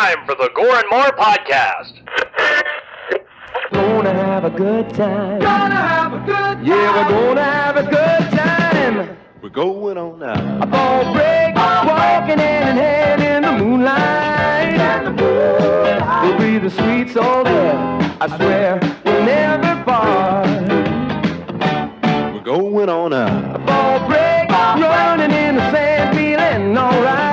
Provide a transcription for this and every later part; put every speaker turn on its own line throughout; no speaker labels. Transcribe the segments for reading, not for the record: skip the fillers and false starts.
time for the Gore N More podcast.
Gonna have a good time.
Gonna have a good time.
Yeah, we're gonna have a good time.
We're going on now.
A ball break, walking hand in hand in the moonlight. We'll be the sweet soul there. I swear we'll never part.
We're going on now.
A ball break, running in the sand, feeling alright.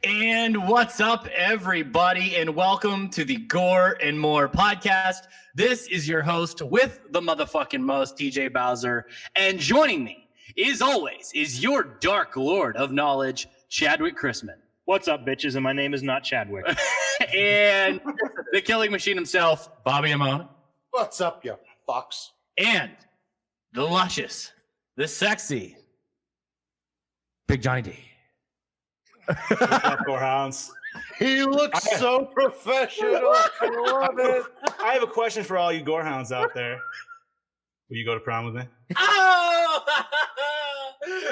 And what's up, everybody, and welcome to the Gore N More podcast. This is your host with the motherfucking most, TJ Bowser, and joining me, as always, is your dark lord of knowledge, Chadwick Chrisman.
What's up, bitches? And my name is not Chadwick.
And the killing machine himself, Bobby Amon.
What's up, you fucks?
And the luscious, the sexy, Big Johnny D.
Hounds.
He looks so professional. I love it.
I have a question for all you Gorehounds out there. Will you go to prom with me?
Oh!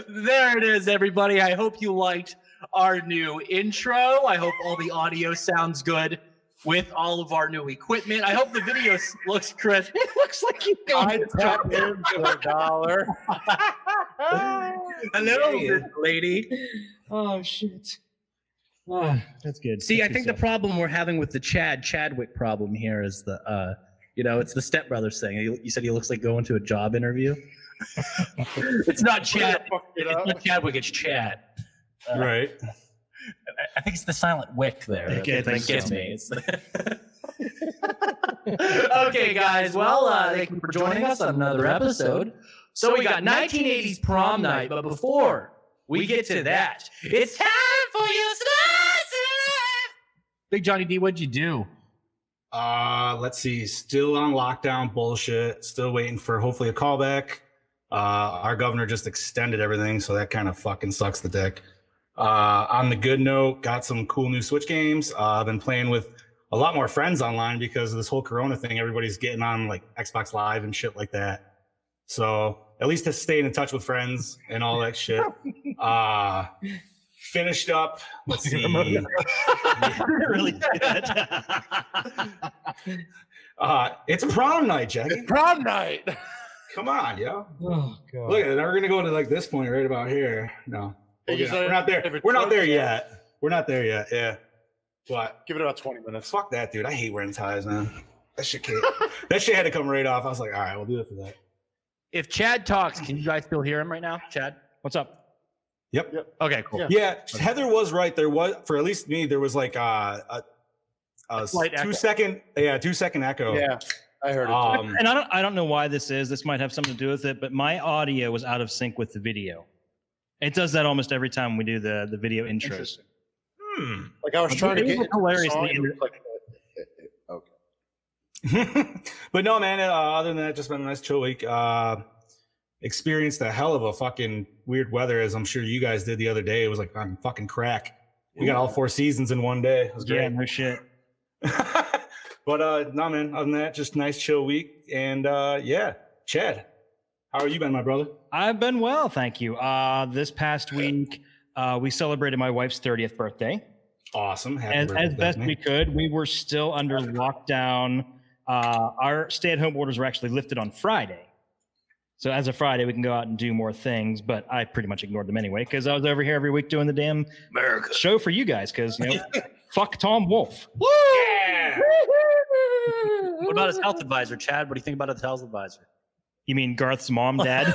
There it is, everybody. I hope you liked our new intro. I hope all the audio sounds good with all of our new equipment. I hope the video looks crisp. It looks like you
I tapped in for $1.
Hello, lady.
Oh, shit. Oh, that's good.
See, I think the problem we're having with the Chadwick problem here is the, it's the Step Brothers thing. You said he looks like going to a job interview. It's not Chad. It's not Chadwick. It's Chad.
Right.
I think it's the silent wick there.
Okay,
that gets me. Okay, guys. Well, thank you for joining us on another episode. So we got 1980s prom night, but before we get to that, it's time for your slice of life. Big Johnny D, what'd you do?
Let's see. Still on lockdown bullshit. Still waiting for hopefully a callback. Our governor just extended everything, so that kind of fucking sucks the dick. On the good note, got some cool new Switch games. I've been playing with a lot more friends online because of this whole Corona thing. Everybody's getting on like Xbox Live and shit like that. So at least to stay in touch with friends and all that shit. Finished up. Let's see.
Really good.
It's prom night, Jackie.
Prom night.
Come on, yo.
Oh, God.
Look at it. Now we're gonna go to like this point right about here. No.
Hey,
We're not there. We're not there yet. We're not there yet. Yeah. What?
Give it about 20 minutes.
Fuck that, dude. I hate wearing ties, man. That shit can't. That shit had to come right off. I was like, all right, we'll do it for that.
If Chad talks, can you guys still hear him right now? Chad, what's up?
Yep.
Okay, cool.
Yeah, Heather was right. There was, for at least me, there was like a
slight
2
echo.
second, 2 second echo.
Yeah, I heard it.
Um,
And I don't know why this is. This might have something to do with it, but my audio was out of sync with the video. It does that almost every time we do the video intros.
Like I was trying to get
hilariously.
okay.
But no, man. Other than that, just been a nice chill week. Experienced a hell of a fucking weird weather, as I'm sure you guys did the other day. It was like on fucking crack. We got all 4 seasons in one day. It was great.
Yeah, no shit.
But no, man. Other than that, just nice chill week. And yeah, Chad, how are you been, my brother?
I've been well, thank you. This past week, we celebrated my wife's 30th birthday.
Awesome. Happy
As
birthday,
best
man.
we could. We were still under lockdown. Our stay-at-home orders were actually lifted on Friday. So as of Friday, we can go out and do more things, but I pretty much ignored them anyway because I was over here every week doing the damn show for you guys because, fuck Tom Wolfe.
Woo! Yeah! What about his health advisor, Chad? What do you think about his health advisor?
You mean Garth's mom, dad?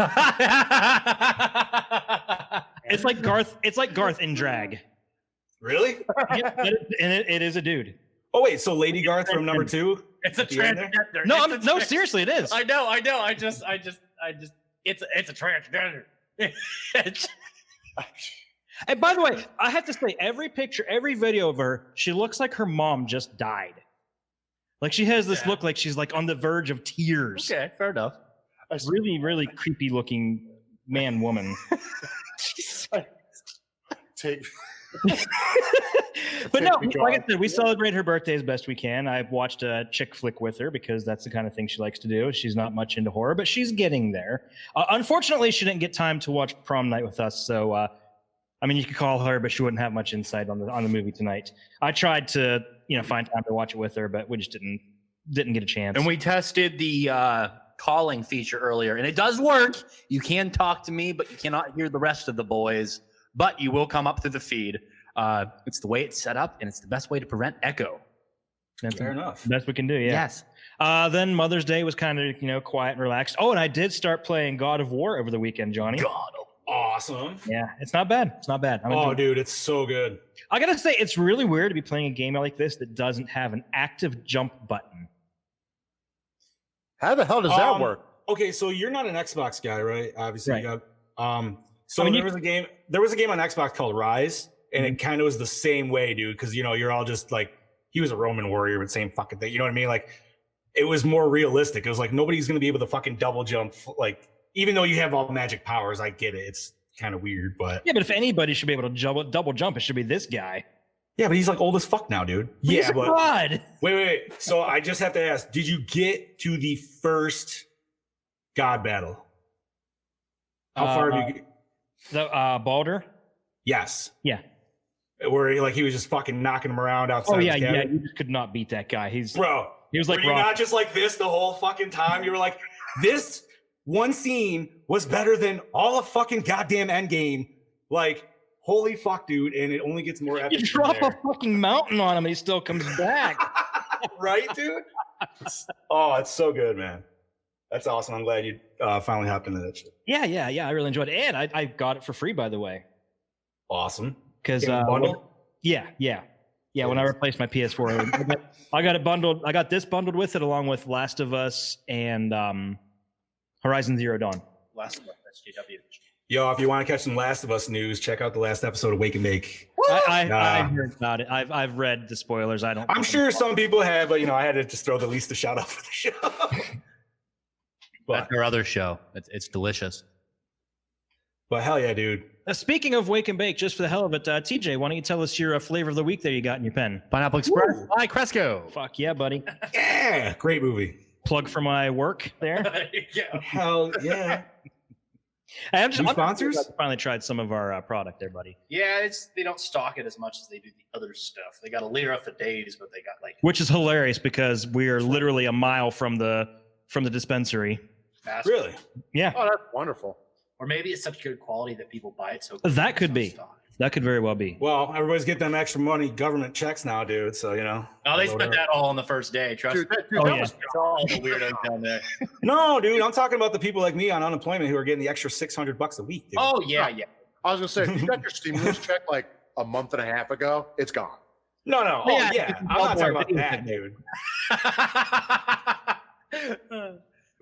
It's like Garth in drag.
Really?
Yeah, and it is a dude.
Oh wait, so Lady Garth from number 2?
It's a transgender.
No, seriously, it is.
I know. I just. It's a transgender.
And by the way, I have to say, every picture, every video of her, she looks like her mom just died. Like she has this look like she's like on the verge of tears.
Okay, fair enough.
Really, really creepy looking man woman.
Take.
But no, like I said, we celebrate her birthday as best we can. I've watched a chick flick with her because that's the kind of thing she likes to do. She's not much into horror, but she's getting there. Unfortunately, she didn't get time to watch Prom Night with us, so I mean, you could call her, but she wouldn't have much insight on the movie tonight. I tried to, find time to watch it with her, but we just didn't get a chance.
And we tested the calling feature earlier, and it does work. You can talk to me, but you cannot hear the rest of the boys. But you will come up through the feed. It's the way it's set up, and it's the best way to prevent echo.
That's
Fair enough.
the best we can do. Yeah.
Yes.
Then Mother's Day was kind of quiet and relaxed. Oh, and I did start playing God of War over the weekend, Johnny.
God.
Awesome.
Yeah, it's not bad. It's not bad.
Dude, it's so good.
I gotta say, it's really weird to be playing a game like this that doesn't have an active jump button.
How the hell does that work?
Okay, so you're not an Xbox guy, right? Obviously,
Right.
you got. So
I mean,
there was a game. There was a game on Xbox called Rise, and it kind of was the same way, dude. Because you're all just like, he was a Roman warrior, but same fucking thing. You know what I mean? Like, it was more realistic. It was like nobody's gonna be able to fucking double jump. Like, even though you have all magic powers, I get it. It's kind of weird, but
Yeah, but if anybody should be able to double jump, it should be this guy.
yeah, but he's like old as fuck now, dude.
He's a
but
god.
wait. So I just have to ask: did you get to the first god battle? How far did you get?
The Baldur.
Yes.
Yeah.
Where he was just fucking knocking him around outside.
Oh yeah,
his
yeah.
cabin?
You just could not beat that guy.
Bro,
he was like
were you
Rock.
not just like this the whole fucking time? You were like, this one scene was better than all of fucking goddamn Endgame. Like, holy fuck, dude! And it only gets more epic.
You
from
drop
there.
a fucking mountain on him, and he still comes back.
Right, dude? It's so good, man. That's awesome. I'm glad you finally hopped into that shit.
Yeah. I really enjoyed it, and I got it for free, by the way.
Awesome.
Because
Bundle?
yeah. When I replaced my PS4, I got it bundled. I got this bundled with it, along with Last of Us and Horizon Zero Dawn.
Last of Us, SJW.
Yo, if you want to catch some Last of Us news, check out the last episode of Wake and Bake.
I've heard about it. I've read the spoilers.
I'm sure some people have, but I had to just throw the least a shout out for the show.
That's our other show. It's delicious.
But hell yeah, dude.
Speaking of Wake and Bake, just for the hell of it, TJ, why don't you tell us your flavor of the week that you got in your pen?
Pineapple Express by Cresco.
Fuck yeah, buddy.
Yeah, great movie.
Plug for my work there.
Hell yeah.
I'm
New sponsors?
I finally tried some of our product there, buddy.
Yeah, they don't stock it as much as they do the other stuff. They got a layer up for days, but they got like
Which is hilarious because we are literally a mile from the dispensary.
fast.
Really?
Yeah,
Oh, that's wonderful.
Or maybe it's such good quality that people buy it so
that could
it's
be.
not stock.
That could very well be.
Well, everybody's getting them extra money, government checks now, dude. So,
No, they spent that all on the first day. Trust me.
Oh,
that
yeah.
was
All the weirdos down there.
No, dude, I'm talking about the people like me on unemployment who are getting the extra $600 a week, dude.
Oh yeah.
I was gonna say, if you got your stimulus check like a month and a half ago, it's gone.
No. Oh,
Yeah,
yeah. I'm not talking about that, dude.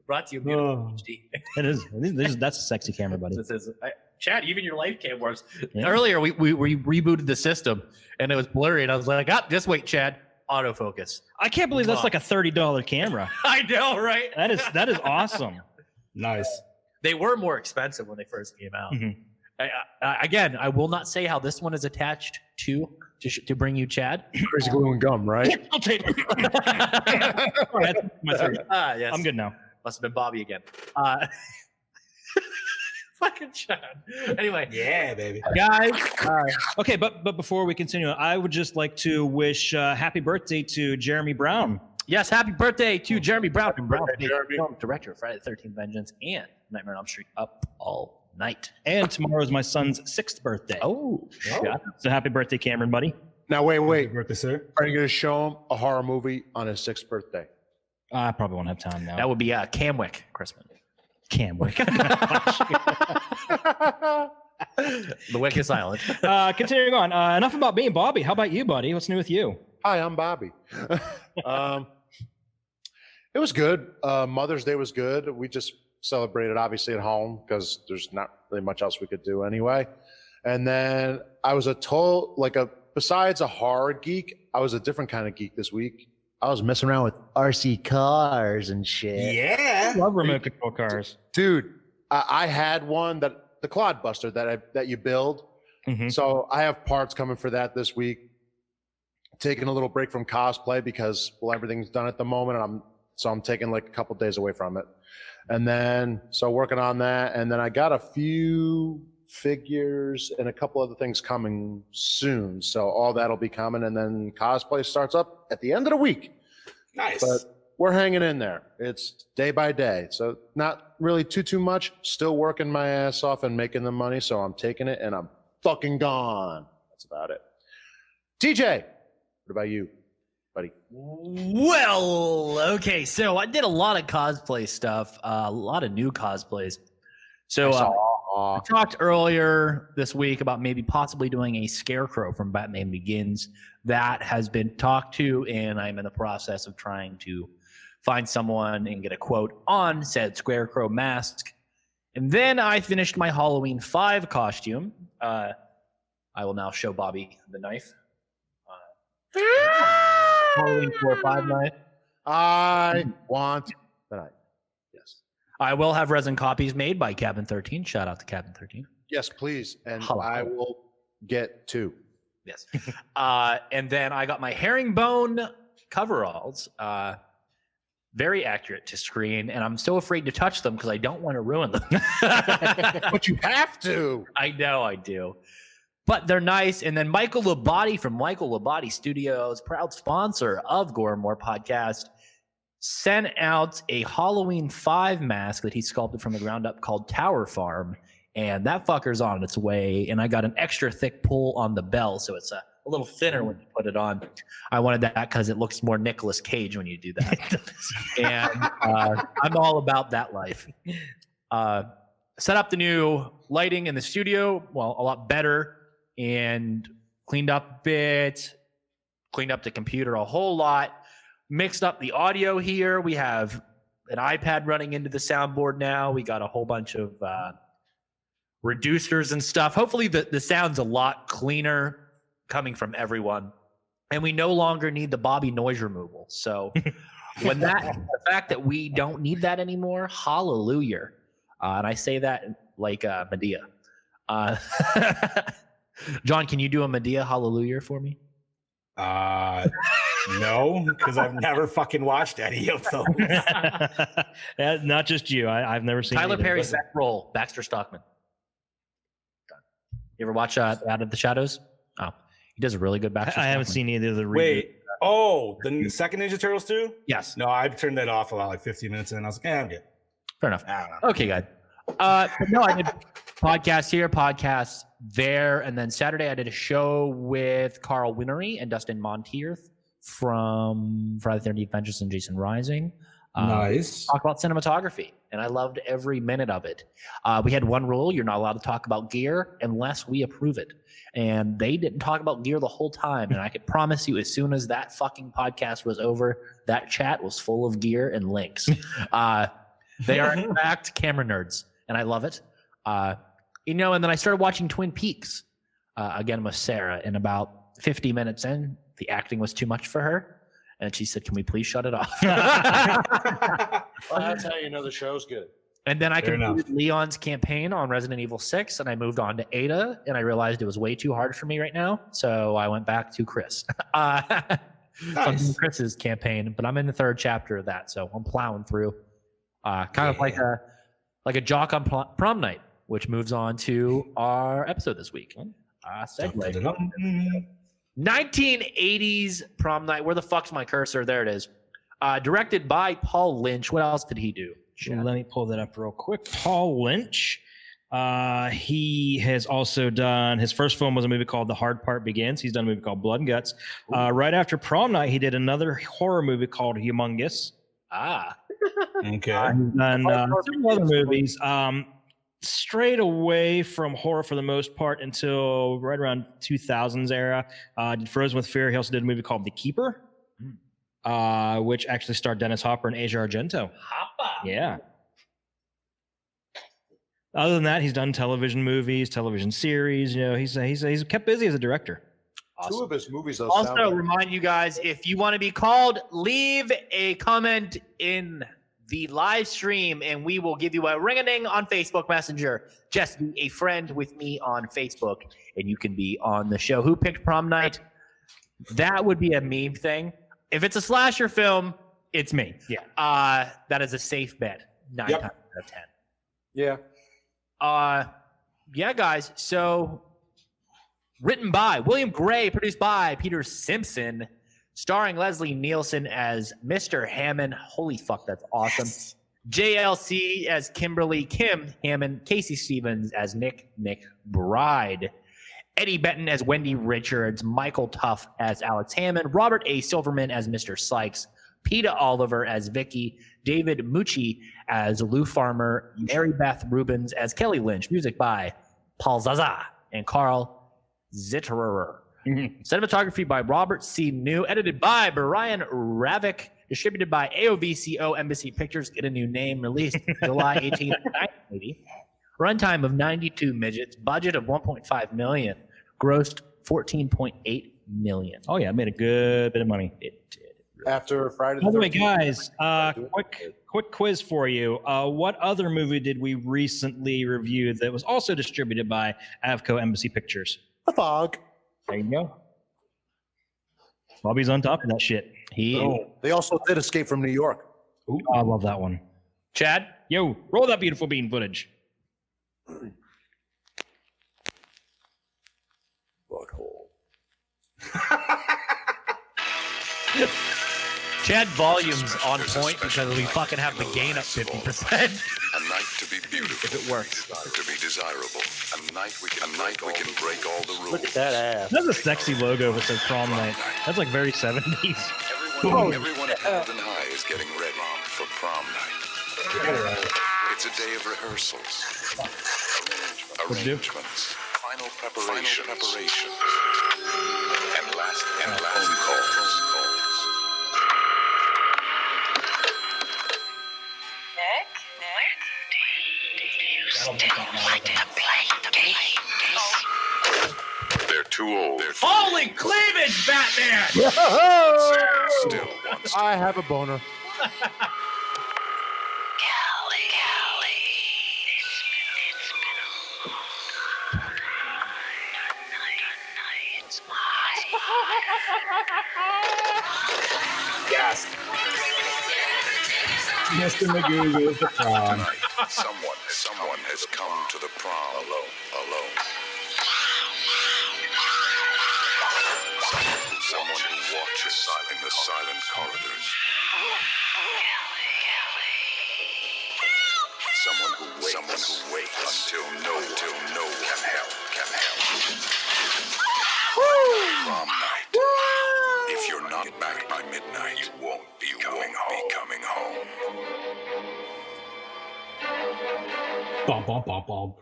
Brought to you, beautiful HD.
It is. That's a sexy camera, buddy.
This is Chad. Even your life cam works.
Yeah.
Earlier, we rebooted the system, and it was blurry. And I was like, just wait, Chad. Autofocus.
I can't believe that's like a $30 camera.
I know, right?
That is awesome.
Nice.
They were more expensive when they first came out.
Mhm.
Again, I will not say how this one is attached to bring you Chad.
Crazy glue and gum, right?
I'll take it. All right, that's my third.
Yes.
I'm good now.
Must have been Bobby again. Fucking Chad. Anyway,
Yeah, baby.
guys.
Okay, but before we continue, I would just like to wish happy birthday to Jeremy Brown.
Yes, happy birthday to Jeremy Brown,
birthday, Jeremy.
film director of Friday the 13th Vengeance and Nightmare on Elm Street Up All Night.
And tomorrow is my son's 6th birthday.
Oh,
Yeah. So happy birthday, Cameron, buddy.
Now, wait.
Happy birthday, sir.
Are you gonna show him a horror movie on his 6th birthday?
I probably won't have time now.
that would be Camwick Christmas.
Camwick.
The Wick is silent.
Continuing on. Enough about me and Bobby. How about you, buddy? What's new with you?
Hi, I'm Bobby. It was good. Mother's Day was good. We just celebrated obviously at home because there's not really much else we could do anyway. And then I was besides a horror geek, I was a different kind of geek this week. I was messing around with RC cars and shit.
Yeah.
Love remote control cars.
Dude, I had one the Clodbuster that you build.
Mhm.
So I have parts coming for that this week. Taking a little break from cosplay because everything's done at the moment, and I'm taking like a couple days away from it. And then so working on that, and then I got a few figures, and a couple other things coming soon. So all that'll be coming, and then cosplay starts up at the end of the week.
Nice.
But we're hanging in there. It's day by day. So not really too much. Still working my ass off and making the money. So I'm taking it and I'm fucking gone. That's about it. TJ, what about you, buddy?
Well, okay. So I did a lot of cosplay stuff, a lot of new cosplays. So I talked earlier this week about maybe possibly doing a Scarecrow from Batman Begins. That has been talked to, and I'm in the process of trying to find someone and get a quote on said Scarecrow mask. And then I finished my Halloween 5 costume. I will now show Bobby the knife. Halloween 4-5 knife.
I want the knife. Yes.
I will have resin copies made by Cabin 13. Shout out to Cabin 13.
Yes, please. And
Hello.
I will get 2.
Yes. And then I got my herringbone coveralls. Very accurate to screen, and I'm so afraid to touch them because I don't want to ruin them.
But you have to.
I know I do. But they're nice. And then Michael Labate from Michael Labate Studios, proud sponsor of Gore N More podcast, sent out a Halloween 5 mask that he sculpted from the ground up called Tower Farm. And that fucker's on its way. And I got an extra thick pull on the bell, so it's a little thinner when you put it on. I wanted that because it looks more Nicolas Cage when you do that. And I'm all about that life. Set up the new lighting in the studio, well, a lot better, and cleaned up a bit, cleaned up the computer a whole lot, mixed up the audio here. We have an iPad running into the soundboard now. We got a whole bunch of reducers and stuff. Hopefully the sound's a lot cleaner coming from everyone. And we no longer need the Bobby noise removal. So when the fact that we don't need that anymore, hallelujah. And I say that like Medea. John, can you do a Medea hallelujah for me?
No, because I've never fucking watched any of them.
Not just you. I've never seen
Tyler
either,
Perry's
but-
that role, Baxter Stockman. You ever watch Out of the Shadows? Oh, he does a really good Baxter
I haven't
Stockman.
seen either of the
Wait. Oh, the second Ninja Turtles too?
Yes.
No, I turned that off about like 15 minutes in. And I was like, I'm good.
Fair enough.
I don't know.
Okay, good. But no, I did podcasts here, podcasts there, and then Saturday I did a show with Carl Winery and Dustin Monteith from Friday the 13th Vengeance and Jason Rising.
Nice.
Talk about cinematography, and I loved every minute of it. We had one rule: you're not allowed to talk about gear unless we approve it. And they didn't talk about gear the whole time. And I could promise you, as soon as that fucking podcast was over, that chat was full of gear and links. They are in fact camera nerds, and I love it. And then I started watching Twin Peaks again with Sarah, and about 50 minutes in, the acting was too much for her. And she said, "Can we please shut it off?"
Well, that's how you know the show's good.
And then I
Fair
completed Leon's campaign on Resident Evil 6, and I moved on to Ada, and I realized it was way too hard for me right now. So I went back to Chris. So I'm doing Chris's campaign, but I'm in the 3rd chapter of that, so I'm plowing through. Kind of like a jock on prom night, which moves on to our episode this week. Segue. 1980s prom night. Where the fuck's my cursor? There it is. Directed by Paul Lynch. What else did he do?
Let me pull that up real quick. Paul Lynch. He has also done, his first film was a movie called The Hard Part Begins. He's done a movie called Blood and Guts. Right after Prom Night, he did another horror movie called Humongous.
Okay.
He's done several other movies. Strayed away from horror for the most part until right around 2000s era. Did Frozen with Fear. He also did a movie called The Keeper, which actually starred Dennis Hopper and Asia Argento. Yeah. Other than that, he's done television movies, television series. He's kept busy as a director.
Awesome. 2 of his movies, though,
Also, remind you guys, if you want to be called, leave a comment in the live stream, and we will give you a ring-a-ding on Facebook Messenger. Just be a friend with me on Facebook, and you can be on the show. Who picked Prom Night? That would be a meme thing. If it's a slasher film, it's me.
Yeah.
That is a safe bet. 9 times out of 10.
Yeah.
yeah, guys. So, written by William Gray, produced by Peter Simpson, starring Leslie Nielsen as Mr. Hammond. Holy fuck, that's awesome. Yes. JLC as Kimberly, Kim Hammond, Casey Stevens as Nick McBride, Eddie Benton as Wendy Richards, Michael Tuff as Alex Hammond, Robert A. Silverman as Mr. Sykes, Peta Oliver as Vicky, David Mucci as Lou Farmer, Mary Beth Rubens as Kelly Lynch, music by Paul Zaza and Carl Zitterer. Cinematography by Robert C. New, edited by Brian Ravik, distributed by AOBCO Embassy Pictures, get a new name, released July 18th, 1980. Runtime of 92 minutes, budget of 1.5 million, grossed 14.8 million.
Oh yeah, it made a good bit of money.
It did.
After Friday the
By the way,
13th.
guys, quick quiz for you. What other movie did we recently review that was also distributed by Avco Embassy Pictures?
The Fog.
There you go. Bobby's on top of that shit.
They also did Escape from New York.
Ooh, I love that one.
Chad?
Yo, roll that beautiful bean footage.
Butthole.
Chad volume's on point because we fucking have the gain up 50%.
A night to be beautiful.
If it works.
To be desirable. A night we can break all the rules.
Look at that ass.
That's a sexy logo that says Prom Night. That's like very 70s.
Everyone at Golden High is getting ready for Prom Night. It's a day of rehearsals, arrangements, final preparations, and last phone calls. They're too old.
Holy cleavage, Batman!
Still wants
I have a boner.
Yes.
Mr. Magoo goes to prom.
Someone has come to the prom alone. Someone who watches in the silent corridors. Someone who waits until no can help. Prom night. If you're not back by midnight, you won't be coming home.
Bum, bum, bum, bum.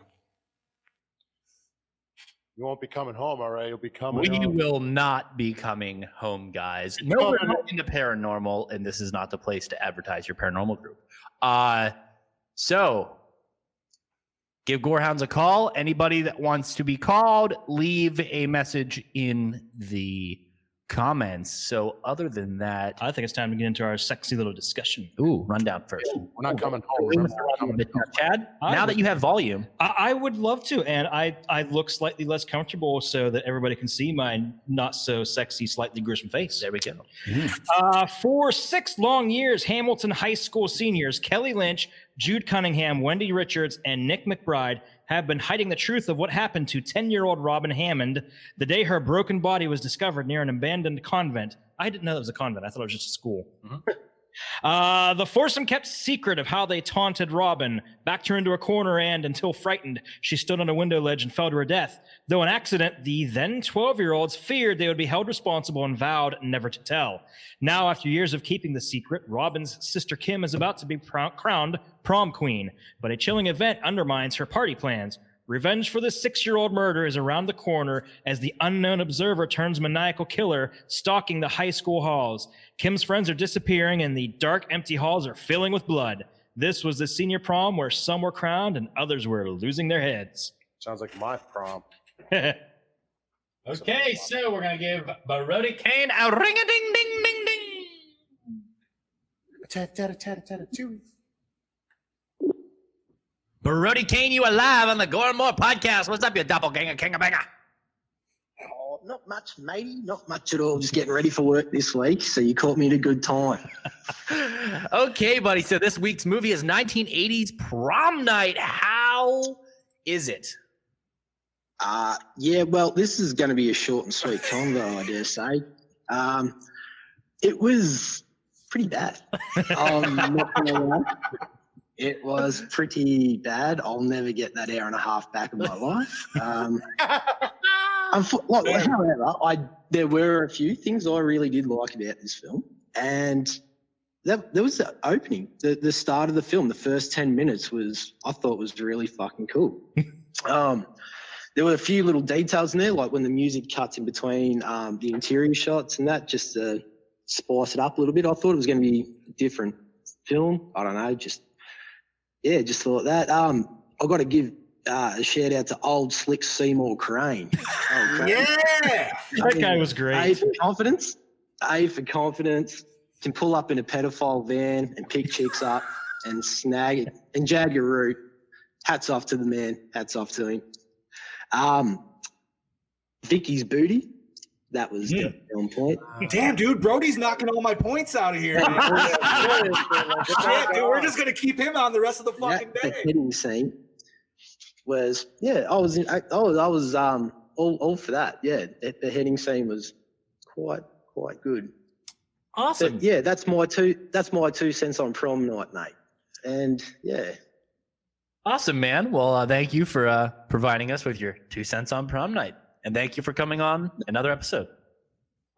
You won't be coming home, all right? You'll be coming
We
home.
will not be coming home, guys. No, we're not into paranormal, and this is not the place to advertise your paranormal group. So give Gorehounds a call. Anybody that wants to be called, leave a message in the comments. So other than that,
I think it's time to get into our sexy little discussion.
ooh, rundown first.
We're not coming home. Remember, we're coming home.
Chad, now that you have volume,
I would love to, and I look slightly less comfortable so that everybody can see my not so sexy, slightly gruesome face.
there we go.
For 6 long years, Hamilton High School seniors Kelly Lynch, Jude Cunningham, Wendy Richards, and Nick McBride have been hiding the truth of what happened to 10-year-old Robin Hammond the day her broken body was discovered near an abandoned convent. I didn't know that was a convent. I thought it was just a school. The foursome kept secret of how they taunted Robin, backed her into a corner, and, until frightened, she stood on a window ledge and fell to her death. Though an accident, the then 12-year-olds feared they would be held responsible and vowed never to tell. Now, after years of keeping the secret, Robin's sister Kim is about to be crowned prom queen, but a chilling event undermines her party plans. Revenge for the 6-year-old murder is around the corner as the unknown observer turns maniacal killer, stalking the high school halls. Kim's friends are disappearing and the dark, empty halls are filling with blood. This was the senior prom where some were crowned and others were losing their heads.
Sounds like my prom.
Okay, so we're going to give Barodi Kane a ring-a-ding-ding-ding-ding. Barodi Kane, you alive on the Gore N More podcast. What's up, you doppelganger, king-a-banger?
Oh, not much, matey. Not much at all. Just getting ready for work this week, so you caught me at a good time.
Okay, buddy. So this week's movie is 1980's Prom Night. How is it?
Yeah, well, this is going to be a short and sweet convo, I dare say. It was pretty bad. I'm not gonna lie. It was pretty bad. I'll never get that hour and a half back in my life. However, there were a few things I really did like about this film, and there was the opening, the start of the film. The first 10 minutes I thought was really fucking cool. There were a few little details in there, like when the music cuts in between the interior shots and that, just to spice it up a little bit. I thought it was going to be a different film. I don't know, just thought that. I got to give a shout out to old slick Seymour Crane.
Yeah,
that guy was great.
A for confidence. Can pull up in a pedophile van and pick chicks up and snag it and jag a root. Hats off to the man. Hats off to him. Vicky's booty. That was on point.
Damn, dude, Brody's knocking all my points out of here. Shit, dude, we're just gonna keep him on the rest of the fucking
The
day.
heading scene was I was all for that. Yeah, the heading scene was quite good.
Awesome.
But yeah, that's my 2 cents on Prom Night, mate. And yeah.
Awesome, man. Well, thank you for providing us with your 2 cents on Prom Night. And thank you for coming on another episode.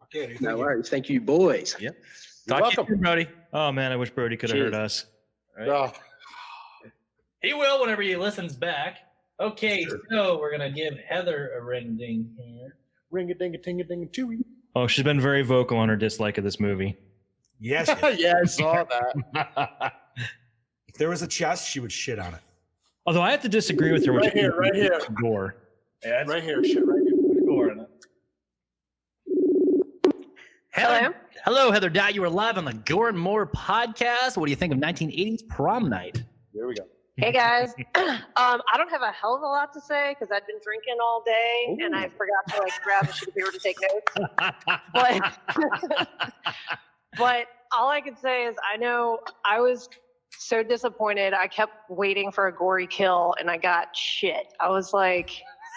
Okay, dude,
No worries. Thank you, boys.
Yep. Talk to you soon, Brody.
Oh man, I wish Brody could have heard us.
Right.
Oh,
He will whenever he listens back. Okay, so we're gonna give Heather a ring ding here.
ring a ding a ting a ding a chewy.
Oh, she's been very vocal on her dislike of this movie.
Yes.
Yeah, I saw that.
If there was a chest, she would shit on it.
Although I have to disagree with her.
Right here, right here.
Gore.
Yeah,
Right here, shit, right here.
Gore in it.
Heather, hello, Heather Dot. You are live on the Gore N More podcast. What do you think of 1980s Prom Night?
Here we go.
Hey guys, I don't have a hell of a lot to say because I've been drinking all day and I forgot to grab a sheet of paper to take notes. But all I can say is I know I was so disappointed. I kept waiting for a gory kill and I got shit. I was like,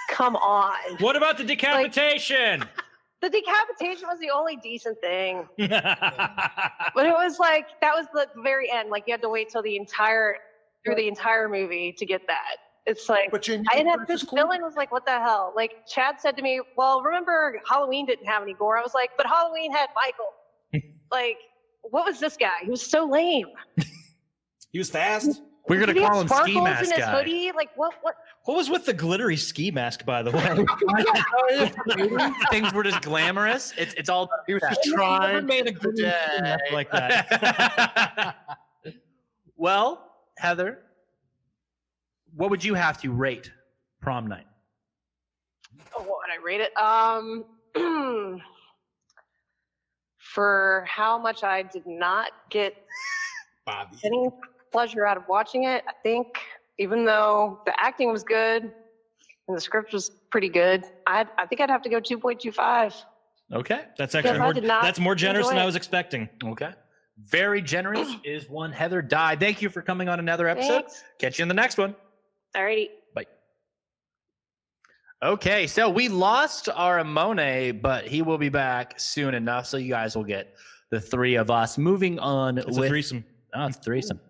come on.
What about the decapitation?
The decapitation was the only decent thing. But it was that was the very end. You had to wait till through the entire movie to get that. It's
But you
this villain was what the hell? Chad said to me, well, remember Halloween didn't have any gore. I was like, but Halloween had Michael. What was this guy? He was so lame.
He was fast.
We're going
Did
to
he
call
have
him Ski
sparkles
Mask
in his
Guy.
hoodie?
What was with the glittery ski mask, by the way?
Things were just glamorous. It's all.
He was just trying
made a glittery ski mask like that.
Well, Heather, what would you have to rate Prom Night?
Oh, what would I rate it? For how much I did not get
Bobby.
any pleasure out of watching it, I think even though the acting was good and the script was pretty good, I think I'd have to go 2.25.
Okay.
That's actually
Because I did not
more generous than
enjoy
I
it.
was expecting.
Okay. Very generous is one Heather Dye. Thank you for coming on another episode.
Thanks.
Catch you in the next one.
Alrighty.
Bye. Okay, so we lost our Amone, but he will be back soon enough, so you guys will get the three of us. Moving on
It's
with
a threesome.
Oh, it's a threesome.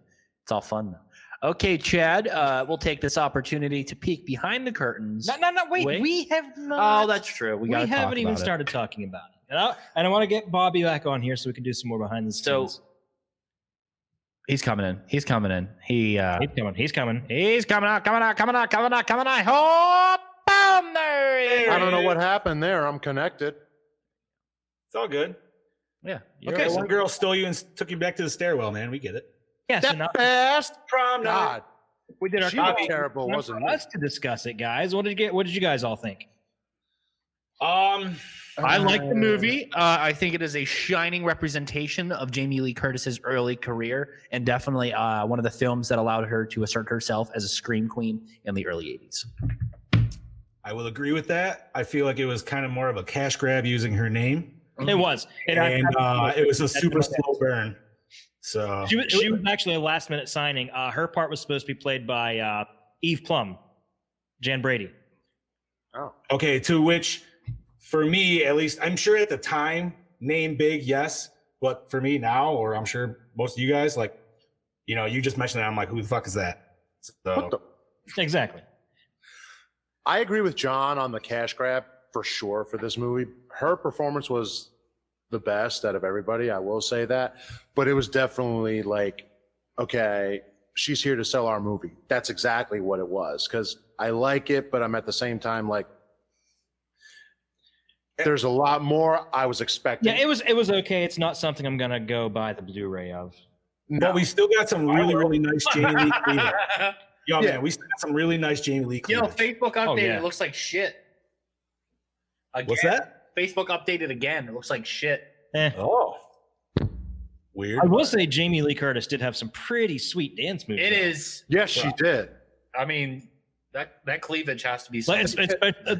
It's all fun though. Okay, Chad, we'll take this opportunity to peek behind the curtains.
No, wait. We have not.
Oh, that's true. We
haven't even started talking about it. And I want to get Bobby back on here so we can do some more behind the
So
scenes.
he's coming in. He's coming in.
He's coming.
He's coming out. Oh, boom, there he is.
I don't know what happened there. I'm connected.
It's all good.
Yeah.
Okay, some girl stole you and took you back to the stairwell, man. We get it.
Yeah, so
That
now
fast.
Prom night.
God,
we did our
she was
copy.
terrible,
Time
wasn't
for
it?
us to discuss it, guys. What did you guys all think?
I like the movie. I think it is a shining representation of Jamie Lee Curtis's early career, and definitely one of the films that allowed her to assert herself as a scream queen in the early 80s.
I will agree with that. I feel like it was kind of more of a cash grab using her name.
It was.
It was a super slow burn. So
She was actually a last minute signing. Her part was supposed to be played by Eve Plum, Jan Brady.
Oh.
Okay, to which, for me, at least, I'm sure at the time, name big, yes. But for me now, or I'm sure most of you guys, like, you just mentioned that. I'm like, who the fuck is that? So,
Exactly.
I agree with John on the cash grab for sure for this movie. Her performance was the best out of everybody. I will say that, but it was definitely like, okay, she's here to sell our movie. That's exactly what it was. Because I like it, but I'm at the same time like, there's a lot more I was expecting.
Yeah, it was okay. It's not something I'm gonna go buy the Blu-ray of.
But we still got some really nice Jamie Lee Cleaver. Yo, man, we still got some really nice Jamie Lee Cleaver.
Yo, Facebook updated. It looks like shit. Again.
What's that?
Facebook updated again. It looks like shit.
Oh. Weird.
I will say Jamie Lee Curtis did have some pretty sweet dance moves.
It is.
Yes, she did.
I mean, that cleavage has to be.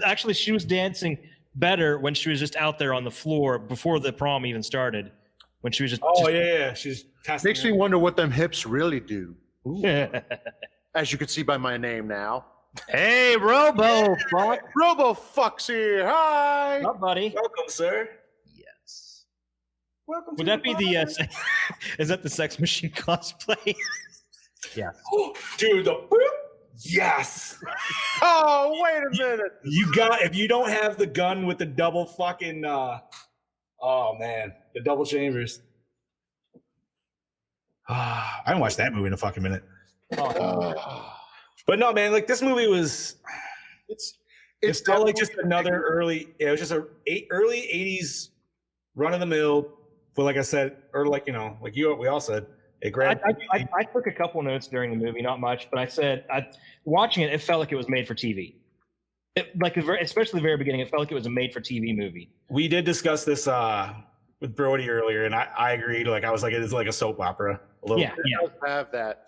Actually, she was dancing better when she was just out there on the floor before the prom even started. When she was just.
Yeah. She's testing.
Makes me wonder what them hips really do. As you can see by my name now.
Hey, Robo Fuck.
Robo Fuck's here. Hi.
Up, buddy.
Welcome, sir.
Yes.
Welcome.
Would that be the? Is that the Sex Machine cosplay? Yeah.
Dude, yes.
Oh, wait a minute.
If you don't have the gun with the double fucking oh man, the double chambers. I haven't watched that movie in a fucking minute. But no, man, like this movie was it's felt like just another early early 80s run of the mill, but like I said, or like we all said, it grabbed.
I took a couple notes during the movie, not much, but I said watching it felt like it was made for TV. Especially the very beginning, it felt like it was a made for TV movie.
We did discuss this with Brody earlier, and I agreed. Like I was like, it's like a soap opera. A little.
Yeah.
Have that.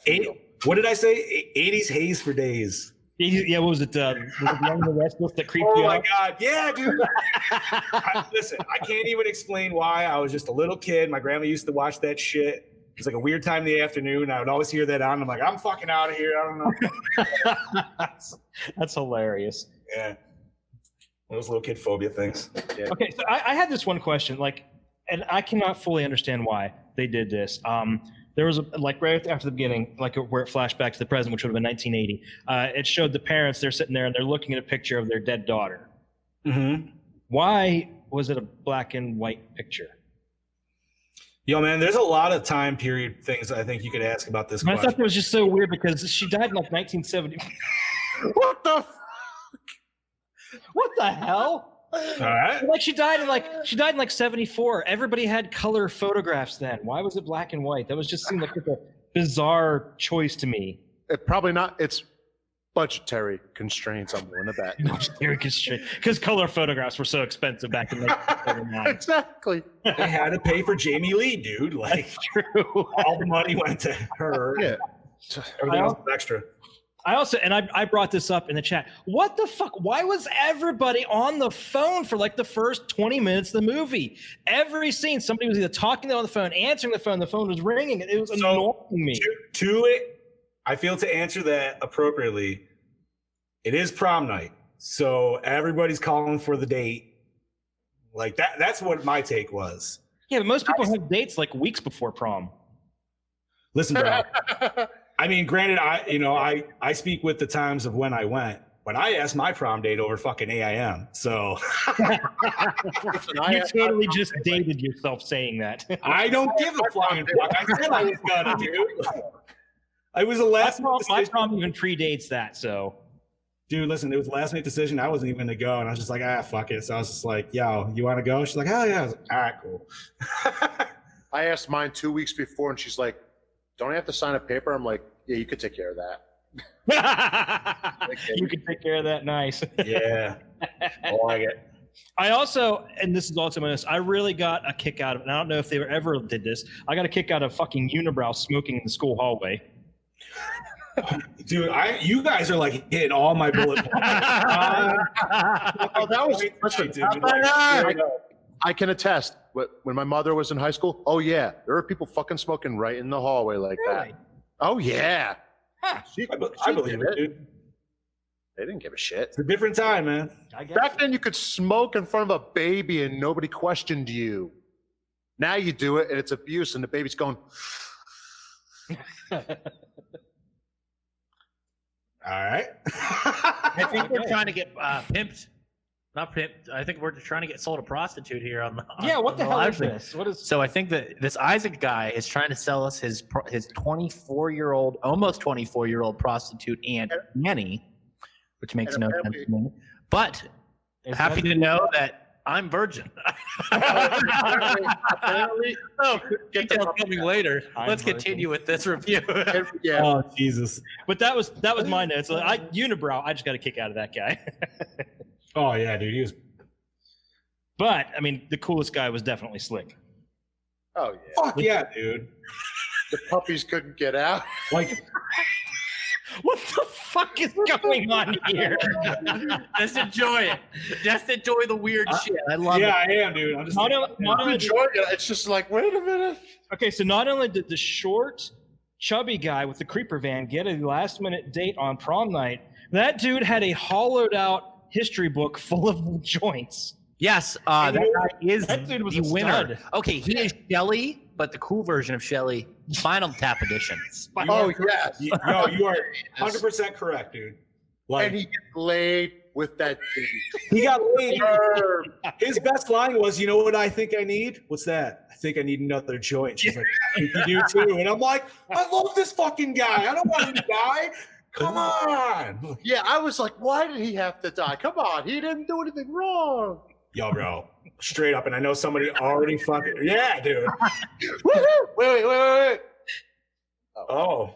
What did I say? 80s haze for days.
Yeah, what was it? Was it Young and the Restless that creeped you out?
Oh my god, yeah, dude. Listen, I can't even explain why. I was just a little kid. My grandma used to watch that shit. It was like a weird time in the afternoon. I would always hear that on. I'm like, I'm fucking out of here. I don't know.
That's hilarious.
Yeah. Those little kid phobia things. Yeah.
Okay, so I had this one question, and I cannot fully understand why they did this. There was right after the beginning, where it flashed back to the present, which would have been 1980. It showed the parents. They're sitting there and they're looking at a picture of their dead daughter.
Mm-hmm.
Why was it a black and white picture?
Yo, man, there's a lot of time period things I think you could ask about this.
I thought that was just so weird because she died in 1970.
What the?
What the hell?
All right.
She died in 74. Everybody had color photographs then. Why was it black and white? That was just seemed like a bizarre choice to me.
It probably not. It's budgetary constraints. I'm willing to bet.
Budgetary constraints, because color photographs were so expensive back in 1979.
Exactly.
They had to pay for Jamie Lee, dude. Like,
that's true.
All the money went to her.
Yeah.
Everything else was extra.
I also, and I brought this up in the chat. What the fuck? Why was everybody on the phone for the first 20 minutes of the movie? Every scene, somebody was either talking on the phone, answering the phone was ringing. It was annoying me.
I feel to answer that appropriately, it is prom night. So everybody's calling for the date. Like that's what my take was.
Yeah, but most people have dates weeks before prom.
Listen, bro. I mean, granted, I speak with the times of when I went. When I asked my prom date over fucking AIM, so
you totally just dated yourself saying that.
I don't give a flying fuck. I said I was gonna, dude. I was the last.
My prom even predates that, so.
Dude, listen, it was the last minute decision. I wasn't even gonna go, and I was just like, fuck it. So I was just like, yo, you want to go? She's like, hell yeah. I was like, all right, cool.
I asked mine 2 weeks before, and she's like, don't I have to sign a paper? I'm like, yeah, you could take care of that.
You could take care of that. Nice.
Yeah. I like it.
I also, and this is also my list, I really got a kick out of it. And I don't know if they ever did this. I got a kick out of fucking Unibrow smoking in the school hallway.
Dude, you guys are hitting all my bullet points.
That was listen, I can attest. When my mother was in high school, oh yeah, there were people fucking smoking right in the hallway like that. Oh yeah.
I believe it, dude.
They didn't give a shit.
It's a different time, man.
Back then, you could smoke in front of a baby and nobody questioned you. Now you do it and it's abuse, and the baby's going.
All right.
I think we're trying to get pimped. Not pimped. I think we're trying to get sold a prostitute here on the.
What the hell
live
is
stream.
this? What is?
So I think that this Isaac guy is trying to sell us his 24-year-old, almost 24-year-old prostitute aunt Annie, which makes no sense to me. But happy to know that I'm virgin. Oh, details coming later. Let's continue with this review.
Yeah.
Oh Jesus.
But that was my notes. Unibrow. I just got a kick out of that guy.
Oh yeah, dude. He was.
But I mean, the coolest guy was definitely Slick.
Oh yeah.
Fuck yeah, dude.
The puppies couldn't get out.
Like.
What the fuck is going on here?
Just enjoy it. Just enjoy the weird shit. I love it.
Yeah, I am, dude. I'm just
Not only
Enjoying it. It's just like, wait a minute.
Okay, so not only did the short, chubby guy with the creeper van get a last-minute date on prom night, that dude had a hollowed-out history book full of joints.
Yes, that guy is
that dude was
the
a
winner.
stud.
Okay, he is Shelly, but the cool version of Shelly, Spinal Tap edition.
Oh yes.
No, you are 100% correct, dude. Like,
And he gets laid with that dude.
he got laid. His best line was, "You know what I think I need? What's that? I think I need another joint." She's like, "You do too." And I'm like, I love this fucking guy. I don't want him to die. Come on.
Yeah, I was like, why did he have to die? Come on, he didn't do anything wrong.
Yo, bro. Straight up. And I know somebody already fucking. Yeah, dude.
Wait.
Oh.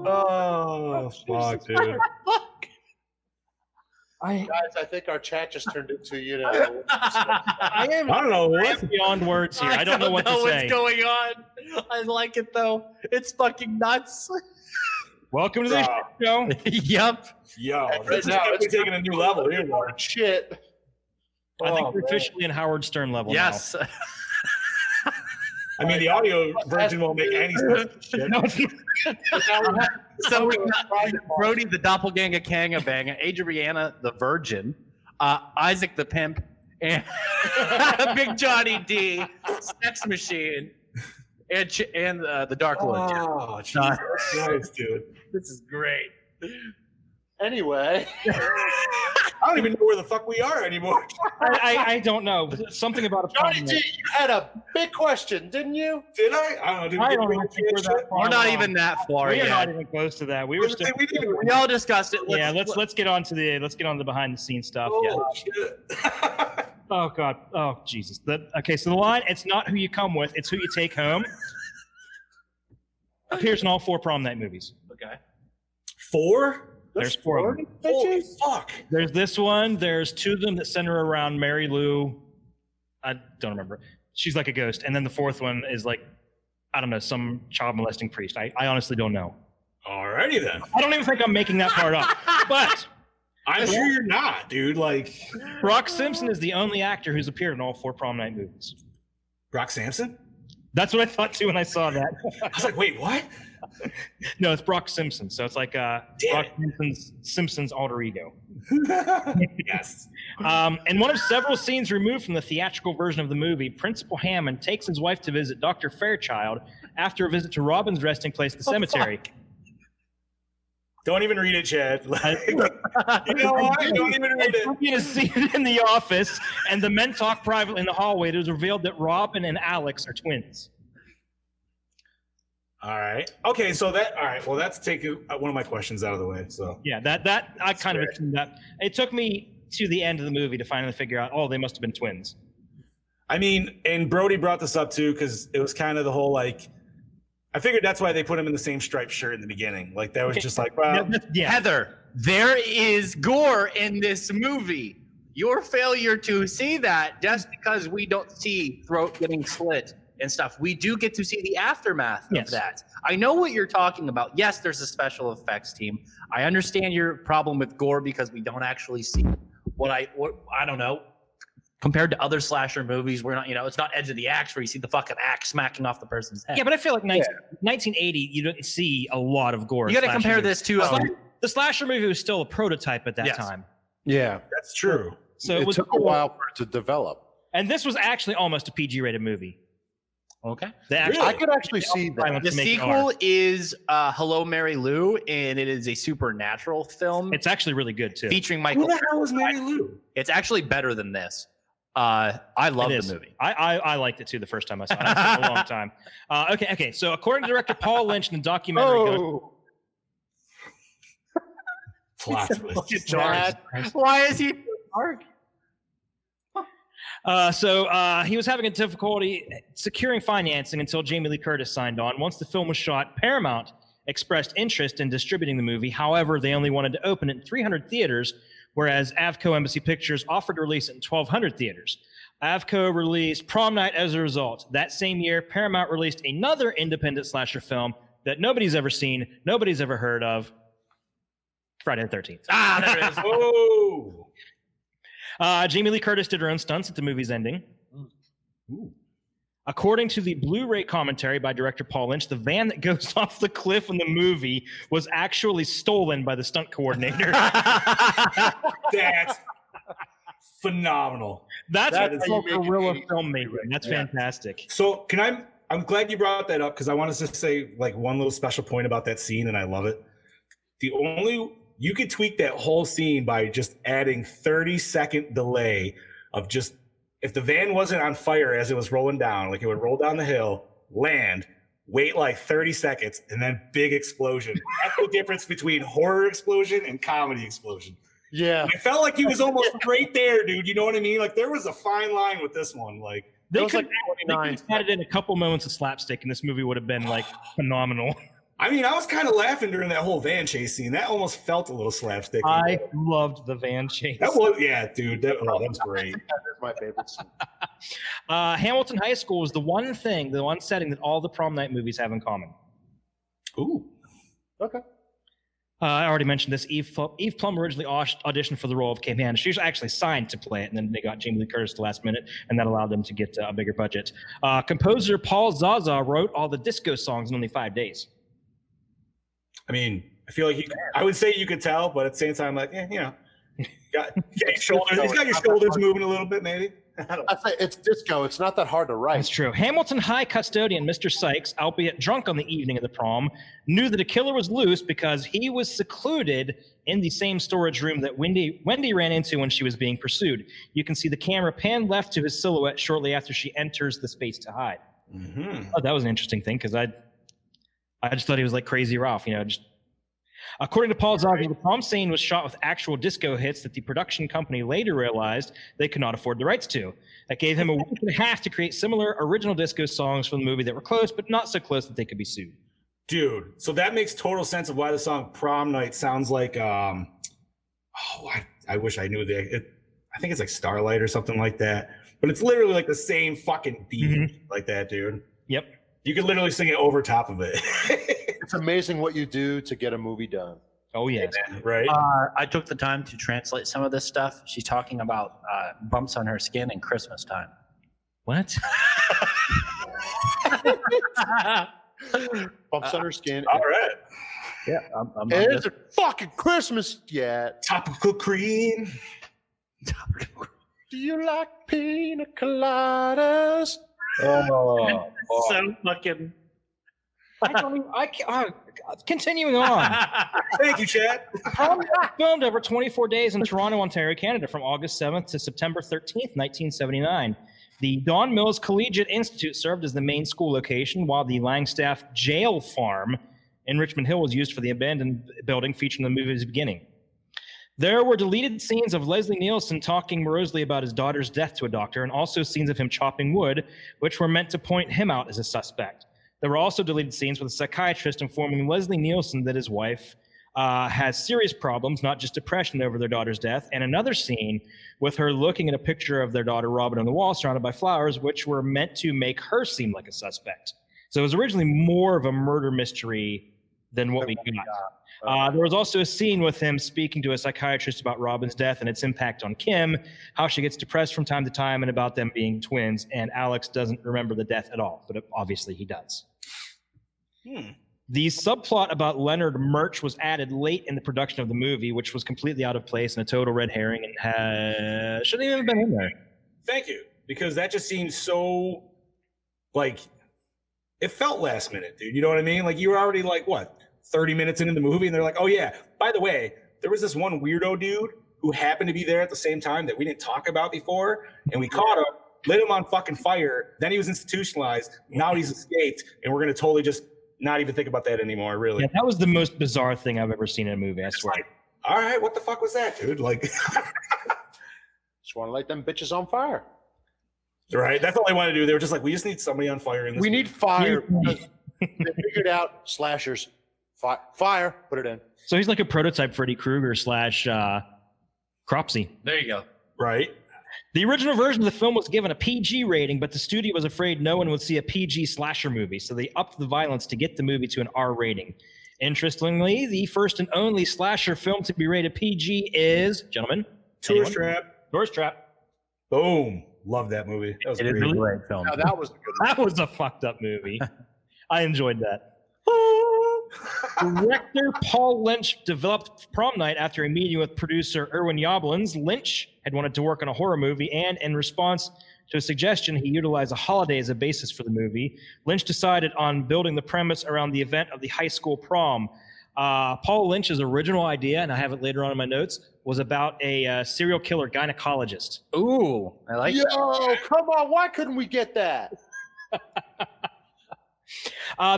Oh, fuck, dude.
Guys, I think our chat just turned into, you know.
I
I don't know what.
beyond words here. I don't know what to say.
What's going on. I like it though. It's fucking nuts.
Welcome to the show.
Yep.
Yo,
Right
this is
now,
definitely
it's
taking a new level here, bro.
Shit.
I think
Oh,
we're
man.
officially in Howard Stern level
Yes.
I mean, the audio version won't make any sense. Shit.
now.
So we got Brody the Doppelganger Kanga Bang, Adriana the Virgin, Isaac the Pimp, and Big Johnny D, Sex Machine, and the Dark Lord.
Oh, Jesus Christ, dude.
This is great.
Anyway.
I don't even know where the fuck we are anymore.
I don't know. Something about a
Johnny
prom
G,
night.
you had a big question, didn't you?
Did I? I don't know.
I don't even think we're that far
We're not
along.
even that far
We are not
yet.
even close to that. We were still.
We all discussed it.
Let's get on to the behind the scenes stuff. Yeah.
Oh, shit.
Oh God. Oh Jesus. Okay. So the line: "It's not who you come with; it's who you take home." Appears in all 4 prom night movies.
Okay.
4?
There's 4 of them.
Holy fuck.
There's this one. There's 2 of them that center around Mary Lou. I don't remember. She's like a ghost. And then the 4th one is like, I don't know, some child molesting priest. I honestly don't know.
Alrighty then.
I don't even think I'm making that part up. But
I'm sure you're not, dude. Like,
Brock Simpson is the only actor who's appeared in all 4 prom night movies.
Brock Sampson?
That's what I thought too when I saw that.
I was like, wait, what?
No, it's Brock Simpson. So it's like Brock Simpson's alter ego.
Yes.
In one of several scenes removed from the theatrical version of the movie, Principal Hammond takes his wife to visit Dr. Fairchild after a visit to Robin's resting place, the cemetery.
Don't even read it, Chad. Like, you know what? Don't even read it.
In a scene in the office, and the men talk privately in the hallway. It is revealed that Robin and Alex are twins.
All right. Okay, so that, all right. Well, that's taking one of my questions out of the way. So,
Yeah, that I kind of assumed that. It took me to the end of the movie to finally figure out, oh, they must have been twins.
I mean, and Brody brought this up too, because it was kind of the whole like, I figured that's why they put him in the same striped shirt in the beginning. Like, that was just like, well,
Yeah.
Heather, there is gore in this movie. Your failure to see that just because we don't see throat getting slit and stuff. We do get to see the aftermath
Yes.
of that. I know what you're talking about. Yes, there's a special effects team. I understand your problem with gore because we don't actually see what I don't know, compared to other slasher movies, we're not, it's not Edge of the Axe where you see the fucking axe smacking off the person's head.
Yeah, but I feel like 1980, you don't see a lot of gore.
You got to compare this to
the slasher movie was still a prototype at that time.
Yeah,
that's true.
So
it took a while for it to develop.
And this was actually almost a PG-rated movie.
Okay.
I could actually see that.
The sequel is Hello, Mary Lou, and it is a supernatural film.
It's actually really good, too.
Featuring Michael.
Who the hell is Mary Lou?
It's actually better than this. I love the movie.
I liked it, too, the first time I saw it. I've seen it a long time. Okay. So according to director Paul Lynch in the documentary...
Why is he dark?
So he was having a difficulty securing financing until Jamie Lee Curtis signed on. Once the film was shot, Paramount expressed interest in distributing the movie. However, they only wanted to open it in 300 theaters, whereas Avco Embassy Pictures offered to release it in 1,200 theaters. Avco released Prom Night as a result. That same year, Paramount released another independent slasher film that nobody's ever seen, nobody's ever heard of, Friday the 13th.
There it is.
Oh!
Jamie Lee Curtis did her own stunts at the movie's ending. Ooh. According to the Blu-ray commentary by director Paul Lynch, the van that goes off the cliff in the movie was actually stolen by the stunt coordinator.
That's phenomenal.
That's guerrilla filmmaking. That's fantastic.
So I'm glad you brought that up because I want to just say like one little special point about that scene, and I love it. You could tweak that whole scene by just adding 30-second delay of just, if the van wasn't on fire as it was rolling down, like it would roll down the hill, land, wait like 30 seconds, and then big explosion. That's the difference between horror explosion and comedy explosion.
Yeah.
I felt like he was almost right there, dude. You know what I mean? Like there was a fine line with this one. Like
they could have added in a couple moments of slapstick and this movie would have been like phenomenal.
I mean, I was kind of laughing during that whole van chase scene. That almost felt a little slapstick.
I loved the van chase.
That was, dude. That was great.
That's my favorite scene.
Hamilton High School was the one setting that all the Prom Night movies have in common.
Ooh.
Okay.
I already mentioned this. Eve Plum originally auditioned for the role of Kate Hannah. She was actually signed to play it, and then they got Jamie Lee Curtis at the last minute, and that allowed them to get a bigger budget. Composer Paul Zaza wrote all the disco songs in only 5 days.
I mean, I feel like I would say you could tell, but at the same time, like, got your shoulders. He's got your shoulders moving a little bit, maybe.
It's disco. It's not that hard to write.
That's true. Hamilton High custodian Mr. Sykes, albeit drunk on the evening of the prom, knew that a killer was loose because he was secluded in the same storage room that Wendy ran into when she was being pursued. You can see the camera pan left to his silhouette shortly after she enters the space to hide.
Mm-hmm.
Oh, that was an interesting thing because I just thought he was like Crazy Ralph, According to Paul Zaga, the prom scene was shot with actual disco hits that the production company later realized they could not afford the rights to. That gave him a week and a half to create similar original disco songs for the movie that were close, but not so close that they could be sued.
Dude, so that makes total sense of why the song Prom Night sounds like, I wish I knew I think it's like Starlight or something like that. But it's literally like the same fucking beat like that, dude.
Yep.
You could literally sing it over top of it.
It's amazing what you do to get a movie done.
Oh, yes.
Right.
I took the time to translate some of this stuff. She's talking about bumps on her skin in Christmas time.
What?
Bumps on her skin.
All right.
Yeah.
It isn't fucking Christmas yet.
Topical cream.
Do you like pina coladas?
Oh, so fucking.
Continuing on.
Thank you, Chad.
Prom Night filmed over 24 days in Toronto, Ontario, Canada, from August 7th to September 13th, 1979. The Don Mills Collegiate Institute served as the main school location, while the Langstaff Jail Farm in Richmond Hill was used for the abandoned building featuring the movie's beginning. There were deleted scenes of Leslie Nielsen talking morosely about his daughter's death to a doctor, and also scenes of him chopping wood, which were meant to point him out as a suspect. There were also deleted scenes with a psychiatrist informing Leslie Nielsen that his wife has serious problems, not just depression over their daughter's death, and another scene with her looking at a picture of their daughter Robin on the wall surrounded by flowers, which were meant to make her seem like a suspect. So it was originally more of a murder mystery than what we got. There was also a scene with him speaking to a psychiatrist about Robin's death and its impact on Kim, how she gets depressed from time to time, and about them being twins. And Alex doesn't remember the death at all, but obviously he does. The subplot about Leonard Murch was added late in the production of the movie, which was completely out of place and a total red herring and shouldn't even have been in there.
Thank you, because that just seems so, like, it felt last minute, dude. You know what I mean? Like, you were already, like, what, 30 minutes into the movie, and they're like, oh, yeah, by the way, there was this one weirdo dude who happened to be there at the same time that we didn't talk about before, and we caught him, lit him on fucking fire, then he was institutionalized, now he's escaped, and we're going to totally just not even think about that anymore, really.
Yeah, that was the most bizarre thing I've ever seen in a movie, I swear.
Like, all right, what the fuck was that, dude? Like,
Just want to light them bitches on fire.
right? That's all they wanted to do. They were just like, we just need somebody on fire in this
We
movie.
need fire. Because they figured out slashers. Fire, put it in.
So he's like a prototype Freddy Krueger / Cropsy.
There you go.
Right?
The original version of the film was given a PG rating, but the studio was afraid no one would see a PG slasher movie, so they upped the violence to get the movie to an R rating. Interestingly, the first and only slasher film to be rated PG is, gentlemen,
Tourist Trap.
Tourist Trap.
Boom. Love that movie. That was
It is a
great.
great film.
Now, that was a good
That was a fucked up movie. I enjoyed that. Director Paul Lynch developed Prom Night after a meeting with producer Irwin Yablans. Lynch had wanted to work on a horror movie, and in response to a suggestion, he utilized a holiday as a basis for the movie. Lynch decided on building the premise around the event of the high school prom. Paul Lynch's original idea, and I have it later on in my notes, was about a serial killer gynecologist.
Ooh, I like that.
Yo, come on. Why couldn't we get that?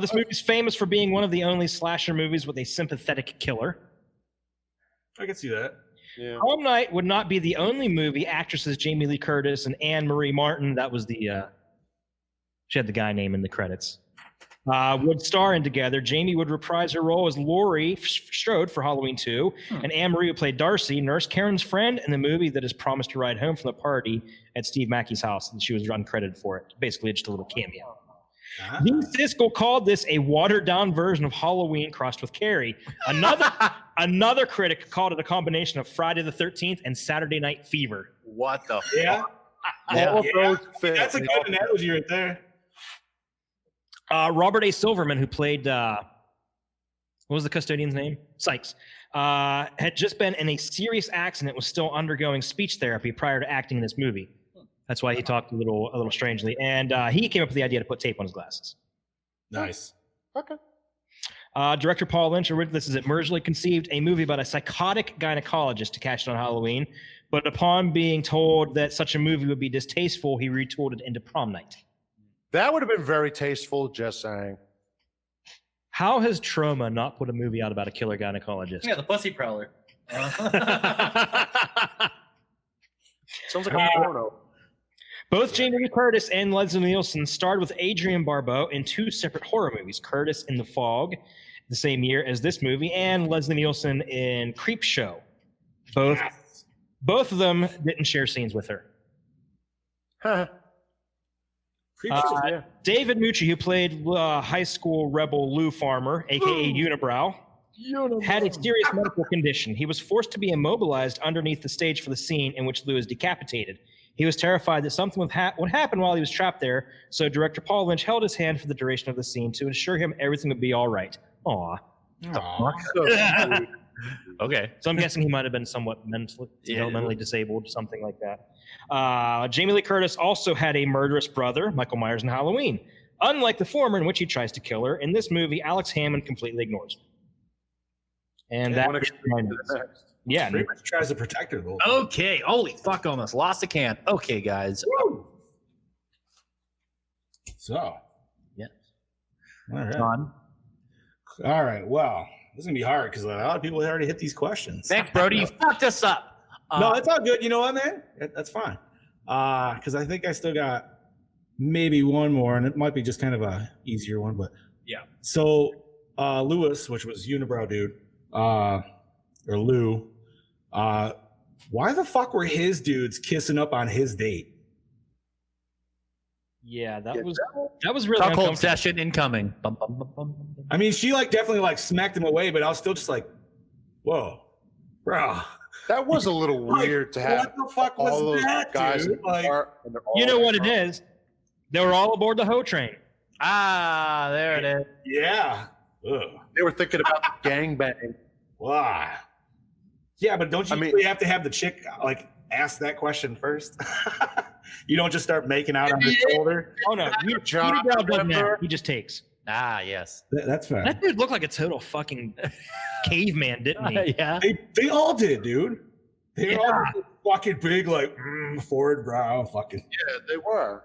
This movie is famous for being one of the only slasher movies with a sympathetic killer.
I can see that.
Yeah.
Prom Night would not be the only movie actresses Jamie Lee Curtis and Anne Marie Martin, that was the, she had the guy name in the credits, would star in together. Jamie would reprise her role as Laurie Strode for Halloween 2, and Anne Marie would play Darcy, Nurse Karen's friend in the movie that is promised to ride home from the party at Steve Mackey's house, and she was uncredited for it. Basically, just a little cameo. Dean Siskel called this a watered-down version of Halloween crossed with Carrie. Another critic called it a combination of Friday the 13th and Saturday Night Fever.
What the
Yeah.
All of those fit.
That's a good analogy right there.
Robert A. Silverman, who played, what was the custodian's name? Sykes, had just been in a serious accident, was still undergoing speech therapy prior to acting in this movie. That's why he talked a little strangely. And he came up with the idea to put tape on his glasses.
Nice.
Okay.
Director Paul Lynch, this is originally conceived a movie about a psychotic gynecologist to catch it on Halloween. But upon being told that such a movie would be distasteful, he retooled it into Prom Night.
That would have been very tasteful, just saying.
How has Troma not put a movie out about a killer gynecologist?
Yeah, the Pussy Prowler.
Sounds like a porno.
Both Jamie Lee Curtis and Leslie Nielsen starred with Adrienne Barbeau in two separate horror movies, Curtis in The Fog, the same year as this movie, and Leslie Nielsen in Creep Show. Both of them didn't share scenes with her. David Mucci, who played high school rebel Lou Farmer, a.k.a. Unibrow, had a serious medical condition. He was forced to be immobilized underneath the stage for the scene in which Lou is decapitated. He was terrified that something would happen while he was trapped there, so director Paul Lynch held his hand for the duration of the scene to assure him everything would be all right.
Okay.
So I'm guessing he might have been somewhat mentally disabled, something like that. Jamie Lee Curtis also had a murderous brother, Michael Myers in Halloween. Unlike the former, in which he tries to kill her, in this movie, Alex Hammond completely ignores her. And that yeah,
Pretty much tries to protect her. Though.
Okay. Holy fuck, almost lost a can. Okay, guys.
Woo. So.
Yeah.
All right.
John.
All right. Well, this is going to be hard because a lot of people already hit these questions.
Thanks, Brody. You fucked us up.
No, it's all good. You know what, man? That's fine. Because I think I still got maybe one more, and it might be just kind of a easier one, but yeah. So Lewis, which was Unibrow dude, or Lou, why the fuck were his dudes kissing up on his date?
Yeah, that was really
Cuckold
uncomfortable.
session incoming. Bum, bum, bum, bum, bum.
I mean, she like definitely like smacked him away, but I was still just like, whoa, bro.
That was a little weird to have.
What the fuck
all
was
those
that,
guys
dude?
in the
Like,
car, and they're all
You know what it
drunk.
is? They were all aboard the hoe train.
Ah, there it is.
yeah. Ugh.
They were thinking about the gangbang.
Why? Yeah, but don't you
I mean-
really have to have the chick like ask that question first? You don't just start making out on her shoulder.
Oh no,
John,
Unibrow doesn't
remember?
have. He just takes.
Ah, yes.
That's fine.
That dude looked like a total fucking caveman, didn't he?
Yeah.
They all did, dude. They all did fucking big, like forward brow, fucking.
Yeah, they were.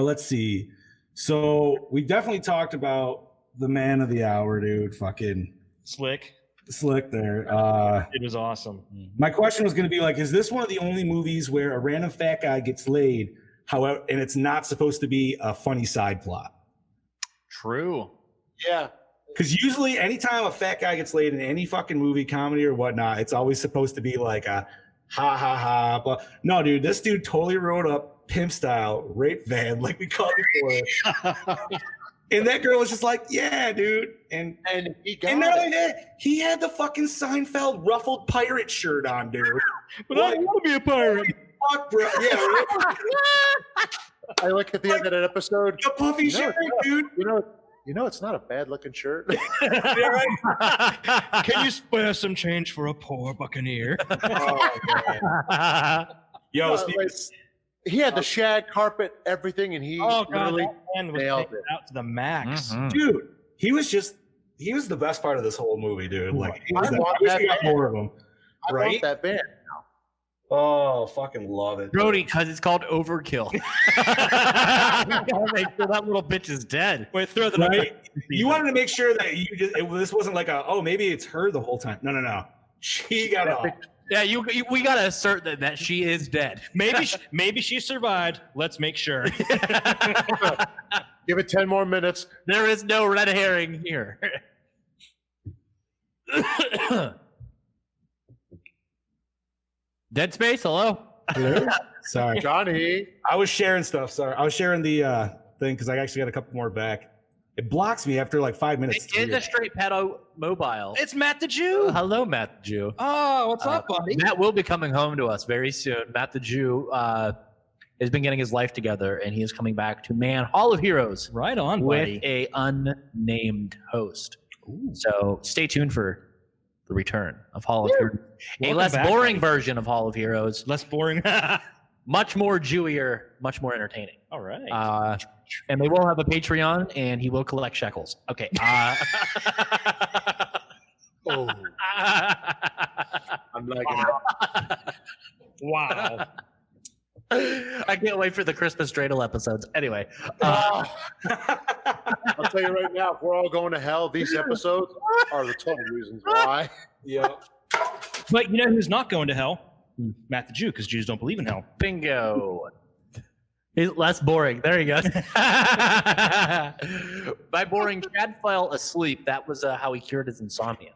Let's see. So we definitely talked about the man of the hour, dude. Fucking
Slick.
there.
It was awesome.
My question was going to be like, is this one of the only movies where a random fat guy gets laid, however, and it's not supposed to be a funny side plot?
True.
Yeah.
Because usually, anytime a fat guy gets laid in any fucking movie, comedy, or whatnot, it's always supposed to be like a ha ha ha. But no, dude, this dude totally rode up pimp style rape van like we called it before. And that girl was just like, yeah, dude. And
he got
not
it.
only that, he had the fucking Seinfeld ruffled pirate shirt on, dude.
But I don't want to be a pirate.
Fuck, bro. Yeah, right?
I like at the end of that episode.
A puffy shirt, dude.
You know, it's not a bad looking shirt.
Yeah, right?
Can you spare some change for a poor buccaneer?
Oh, man. Yo, Steve,
like, he had the shag carpet, everything, and he
Oh god,
literally
that man was
nailed
taken
it.
out to the max.
Mhm.
dude, he was the best part of this whole movie, dude. Like, he was
I
the,
want
I wish
that
we got
band.
more of them.
I
Right?
want that band.
Oh, fucking love it.
Brody, because it's called overkill. You gotta make sure that little bitch is dead.
Wait, throw the
Right? You wanted to make sure that this wasn't like maybe it's her the whole time. No. She got off.
Yeah, we gotta assert that she is dead.
Maybe she survived. Let's make sure.
Give it 10 more minutes.
There is no red herring here. Dead Space, hello.
Sorry.
Johnny.
I was sharing stuff. Sorry. I was sharing the thing because I actually got a couple more back. It blocks me after like 5 minutes.
It is a straight pedo mobile.
It's Matt the Jew.
Hello, Matt the Jew.
Oh, what's up, buddy?
Matt will be coming home to us very soon. Matt the Jew has been getting his life together, and he is coming back to Man Hall of Heroes
Right on,
with
buddy.
a unnamed host. So stay tuned for the return of Hall of Heroes. A
Welcome
less
back,
boring
buddy.
version of Hall of Heroes.
Less boring.
Much more Jewier, much more entertaining.
All right.
And they will have a Patreon, and he will collect shekels. Okay.
Oh, I'm liking it.
Wow.
I can't wait for the Christmas dreidel episodes. Anyway,
I'll tell you right now, if we're all going to hell, these episodes are the total reasons why.
Yeah.
But you know who's not going to hell? Matt the Jew, because Jews don't believe in hell.
bingo. He's less boring. There you go. By boring, Chad fell asleep. That was how he cured his insomnia.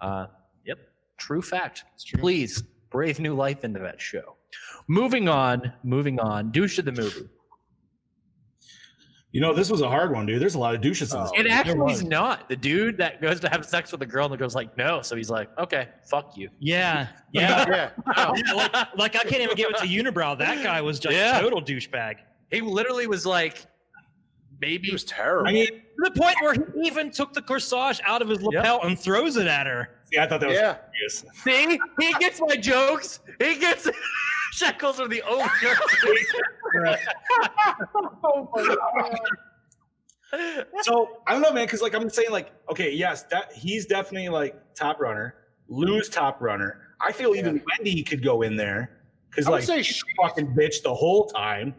Yep. True fact. Please breathe new life into that show. Moving on. Douche of the movie.
You know, this was a hard one, dude. There's a lot of douches in this.
It actually is not. The dude that goes to have sex with a girl and the girl's like, no. So he's like, okay, fuck you.
Yeah. Yeah.
Yeah. Oh,
Yeah, like I can't even give it to Unibrow. That guy was just
Yeah.
a total douchebag.
He literally was like, maybe.
he was terrible.
I mean,
To the point where he even took the corsage out of his lapel and throws it at her.
see, I thought that was
Yeah.
serious.
See? He gets my jokes. He gets shekels are the only jokes.
Oh my God.
So I don't know, man, because like I'm saying, like, okay, yes, that he's definitely like top runner, Lou's top runner. I feel even Wendy could go in there because
I would
like
say
she's
she-
a fucking bitch the whole time.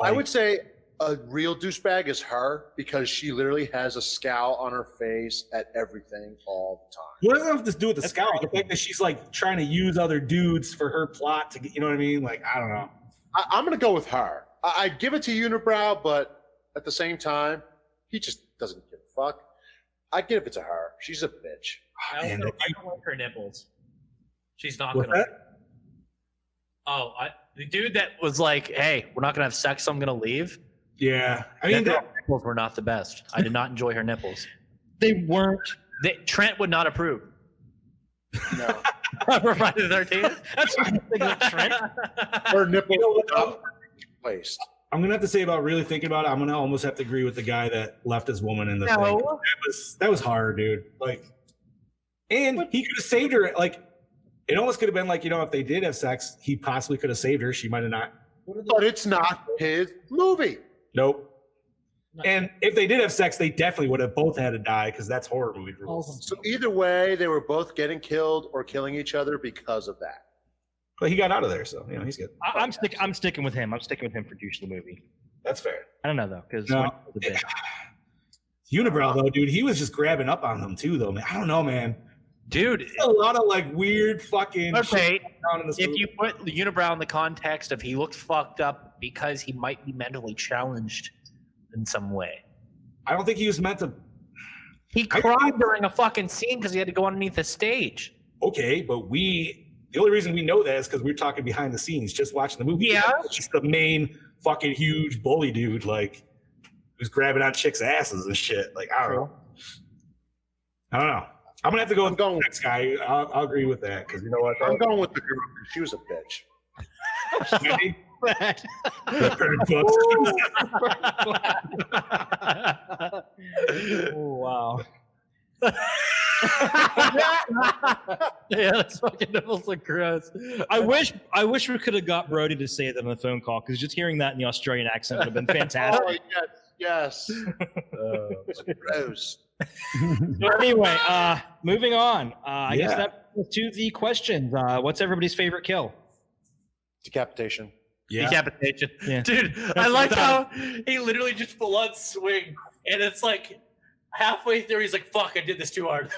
I
Like,
would say a real douchebag is her because she literally has a scowl on her face at everything all the time.
what does that have to do with the scout? The fact that she's like trying to use other dudes for her plot to get, you know what I mean? Like, I don't know.
I'm going to go with her. I'd give it to Unibrow, but at the same time, he just doesn't give a fuck. I'd give it to her. She's a bitch.
I
Man,
don't like her nipples. She's not
What's
gonna.
that?
The dude that was like, "Hey, we're not gonna have sex, so I'm gonna leave."
Yeah, I mean,
Her nipples were not the best. I did not enjoy her nipples.
They weren't.
Trent would not approve.
No.
For Friday the 13th.
That's what I'm thinking of Trent.
Her nipples were not placed.
I'm gonna have to say about really thinking about it. I'm gonna almost have to agree with the guy that left his woman in the thing. That was hard, dude. Like, and he could have saved her. Like, it almost could have been like, if they did have sex, he possibly could have saved her. She might have not.
But it's not his movie.
Nope. And if they did have sex, they definitely would have both had to die because that's horror movie rules.
So either way, they were both getting killed or killing each other because of that.
But he got out of there, so he's good.
I'm sticking with him. I'm sticking with him for douche the movie.
That's fair.
I don't know though, because
Unibrow though, dude, he was just grabbing up on them too, though, man. I don't know, man.
Dude,
a lot of like weird fucking.
Okay,
if
you put the Unibrow in the context of he looked fucked up because he might be mentally challenged in some way.
I don't think he was meant to.
He cried during a fucking scene because he had to go underneath the stage.
Okay, but the only reason we know that is because we're talking behind the scenes, just watching the movie.
Yeah,
it's just the main fucking huge bully dude, like who's grabbing on chicks' asses and shit. Like I don't know. I'm gonna have to go with the next guy. I'll agree with that because you know what?
I'm going with the girl. She was a bitch.
Oh wow.
Yeah, that's fucking nipples look gross.
I wish we could have got Brody to say that on the phone call because just hearing that in the Australian accent would have been fantastic.
Oh yes. Gross.
Anyway, moving on. I guess that was to the questions. What's everybody's favorite kill?
Decapitation.
Yeah.
Decapitation.
Yeah.
Dude, I like how he literally just full on swing, and it's like halfway through, he's like, "Fuck, I did this too hard."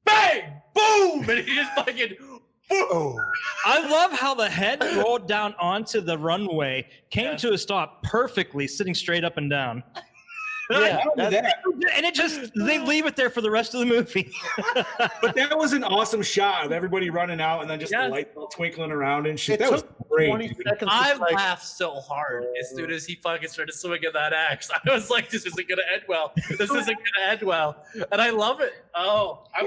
Bang! Boom! And he just fucking. Boom.
I love how the head rolled down onto the runway, came to a stop perfectly, sitting straight up and down.
Yeah,
and it just they leave it there for the rest of the movie.
But that was an awesome shot of everybody running out and then just the light bulb twinkling around and shit. That was great.
20 seconds.
I laughed so hard as soon as he fucking started swinging that axe. I was like, "This isn't gonna end well. This isn't gonna end well," and I love it.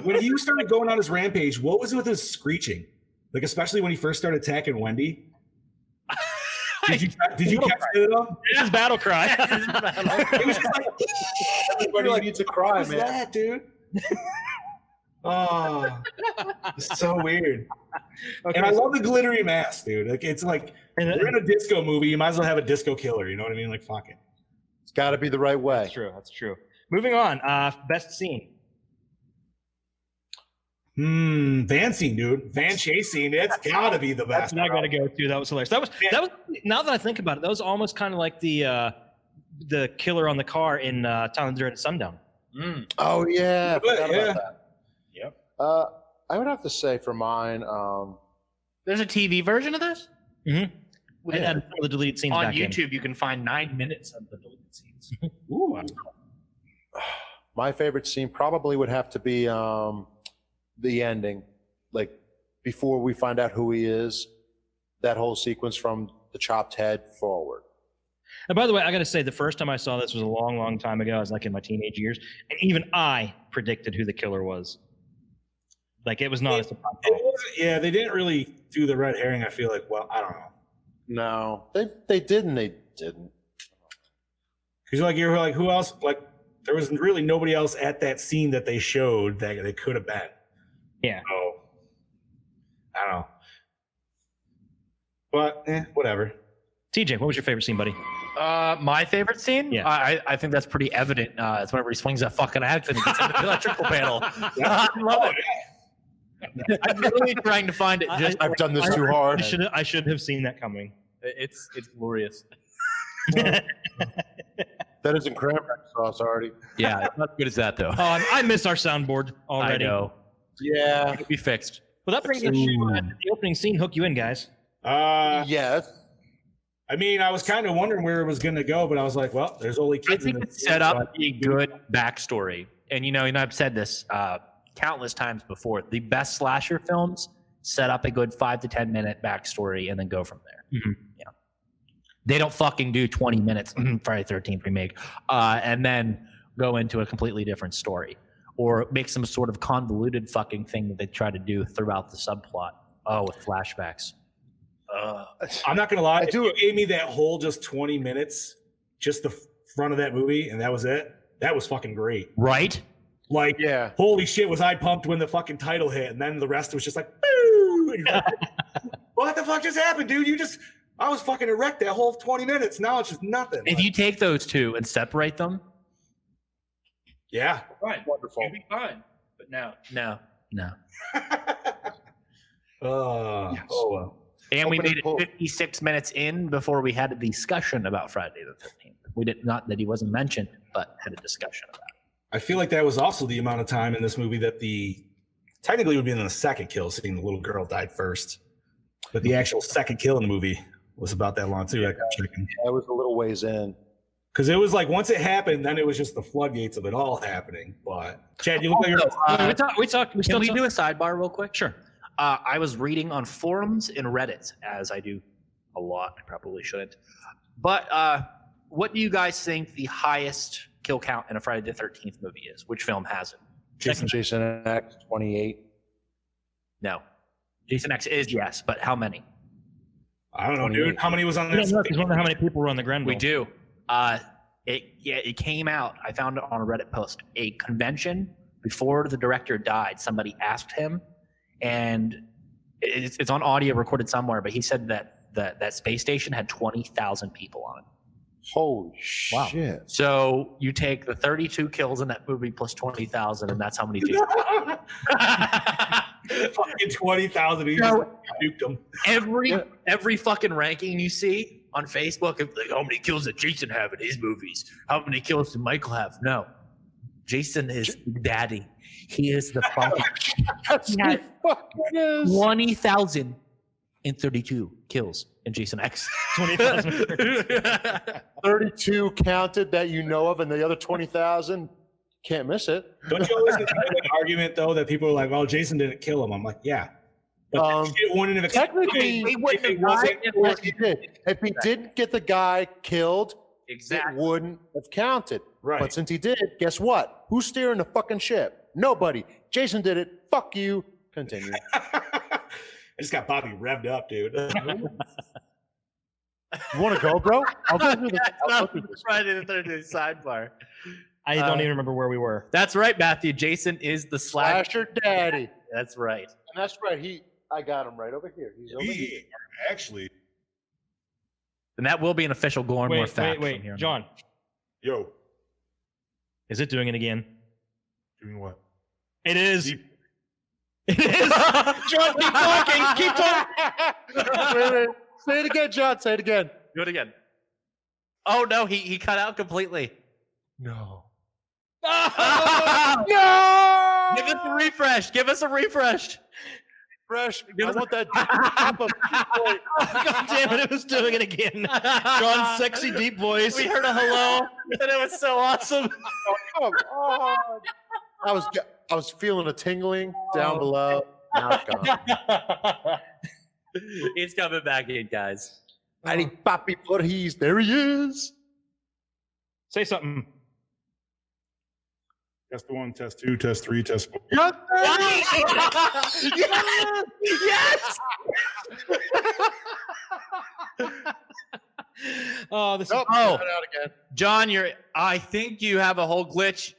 When he started going on his rampage, what was it with his screeching? Like especially when he first started attacking Wendy. Did you catch it at all?
It's his battle cry.
It was just like
Everybody needs to cry,
what was
man.
that, dude? Oh, it's so weird. And I love the glittery mask, dude. Like it's like we're in a disco movie. You might as well have a disco killer. You know what I mean? Like fuck it.
It's got to be the right way.
That's true. That's true. Moving on. Best scene.
Van scene, dude. Van chase scene. It's gotta be the best.
That's what I gotta go to. That was hilarious. That was. Now that I think about it, that was almost kind of like the killer on the car in Town Dread at Sundown.
Oh yeah, I forgot
Yeah.
about that.
Yep.
I would have to say for mine,
There's a TV version of this
Mm-hmm. And add some of the deleted scenes
on
back in.
YouTube. You can find 9 minutes of the deleted scenes.
Ooh.
my favorite scene probably would have to be the ending, like before we find out who he is. That whole sequence from the chopped head forward.
And by the way, I got to say, the first time I saw this was a long, long time ago. I was like in my teenage years, and even I predicted who the killer was. Like it was not a surprise.
Yeah, they didn't really do the red herring. I feel like, well, I don't know.
No, they didn't. They didn't.
Because you're like, who else? Like, there was really nobody else at that scene that they showed that they could have been.
Yeah.
So, I don't know. But, whatever.
TJ, what was your favorite scene, buddy?
My favorite scene?
Yeah.
I think that's pretty evident. It's whenever he swings that fucking axe and he gets into the electrical panel. I love it. I'm really trying to find it.
I've done this too hard.
I should have seen that coming.
It's glorious.
That isn't cranberry sauce already.
Yeah, it's not as good as that though.
Oh, I miss our soundboard already.
I know.
Yeah.
It'll be fixed.
Well, that brings us to the opening scene. Hook you in, guys.
Yes.
I mean, I was kind of wondering where it was going to go, but I was like, well, there's only kids.
I think it's set up a good backstory. And I've said this countless times before. The best slasher films set up a good 5 to 10 minute backstory, and then go from there. Yeah. They don't fucking do 20 minutes Friday the 13th remake and then go into a completely different story or make some sort of convoluted fucking thing that they try to do throughout the subplot. Oh, with flashbacks.
I'm not gonna lie. If you gave me that whole just 20 minutes, just the front of that movie, and that was it, that was fucking great.
Right?
Like, holy shit, was I pumped when the fucking title hit, and then the rest was just like, boo! And you're like, what the fuck just happened, dude? I was fucking erect that whole 20 minutes. Now it's just nothing.
If you take those two and separate them,
yeah,
Fine.
Wonderful.
You'll be fine. But no.
no.
Oh, well.
And we
Opening
made it
poll.
56 minutes in before we had a discussion about Friday the 13th. We did not that he wasn't mentioned, but had a discussion about it.
I feel like that was also the amount of time in this movie that technically would be in the second kill scene. The little girl died first, but the actual second kill in the movie was about that long too. I kept checking.
I was a little ways in.
Because it was like once it happened, then it was just the floodgates of it all happening. But Chad, you look like you're.
we talked.
Can we do a sidebar real quick?
Sure.
I was reading on forums and Reddit, as I do a lot. I probably shouldn't. But what do you guys think the highest kill count in a Friday the 13th movie is? Which film has it?
Jason X 28.
No. Jason X is yes, but how many?
I don't know, dude. How many was on
I
this?
don't know, 'cause I wonder how many people were on the Grenville.
We do. It came out. I found it on a Reddit post. A convention before the director died. Somebody asked him, and it's on audio recorded somewhere. But he said that space station had 20,000 people on it.
Holy shit!
So you take the 32 kills in that movie plus 20,000, and that's how many Jason.
Fucking 20,000. He
So-
just nuked them.
Every fucking ranking you see on Facebook of like how many kills did Jason have in his movies? How many kills did Michael have? No, Jason is daddy. He is the father. He had 20,032 kills in Jason X.
20,000.
32 counted that you know of, and the other 20,000 can't miss it.
Don't you always get an argument though that people are like, "Well, Jason didn't kill him." I'm like, "Yeah." But that shit wouldn't have
Technically,
He wouldn't
if
have
it wasn't
died
what he did. If he didn't get the guy killed,
Exactly.
it wouldn't have counted.
Right.
But since he did, guess what? Who's steering the fucking ship? Nobody. Jason did it. Fuck you. Continue.
I just got Bobby revved up, dude.
You want to go, bro? I'll go through this. I'll go through this.
Friday the 13th sidebar.
I don't even remember where we were.
That's right, Matthew. Jason is the
Slasher daddy.
That's right.
And that's right. I got him right over here. He's over here.
Actually,
And that will be an official Gore N More fact. from here on
John,
yo,
is it doing it again?
doing what?
It is. It is. John, keep talking. Keep talking.
Wait. Say it again, John. Say it again.
Do it again. Oh no, he cut out completely.
No.
No! Give us a refresh. Give us a refresh.
Fresh. I want that pop up.
God damn it! It was doing it again. John's sexy deep voice.
We heard a hello, and it was so awesome.
Come on. I was feeling a tingling down below. Now it's gone.
It's coming back in, guys.
Mighty Papi Portis. There he is.
Say something.
Test 1, test 2, test 3, test 4.
Yes! Yes!
Oh, this
Nope,
is.
Oh.
cut out again.
John, I think you have a whole glitch.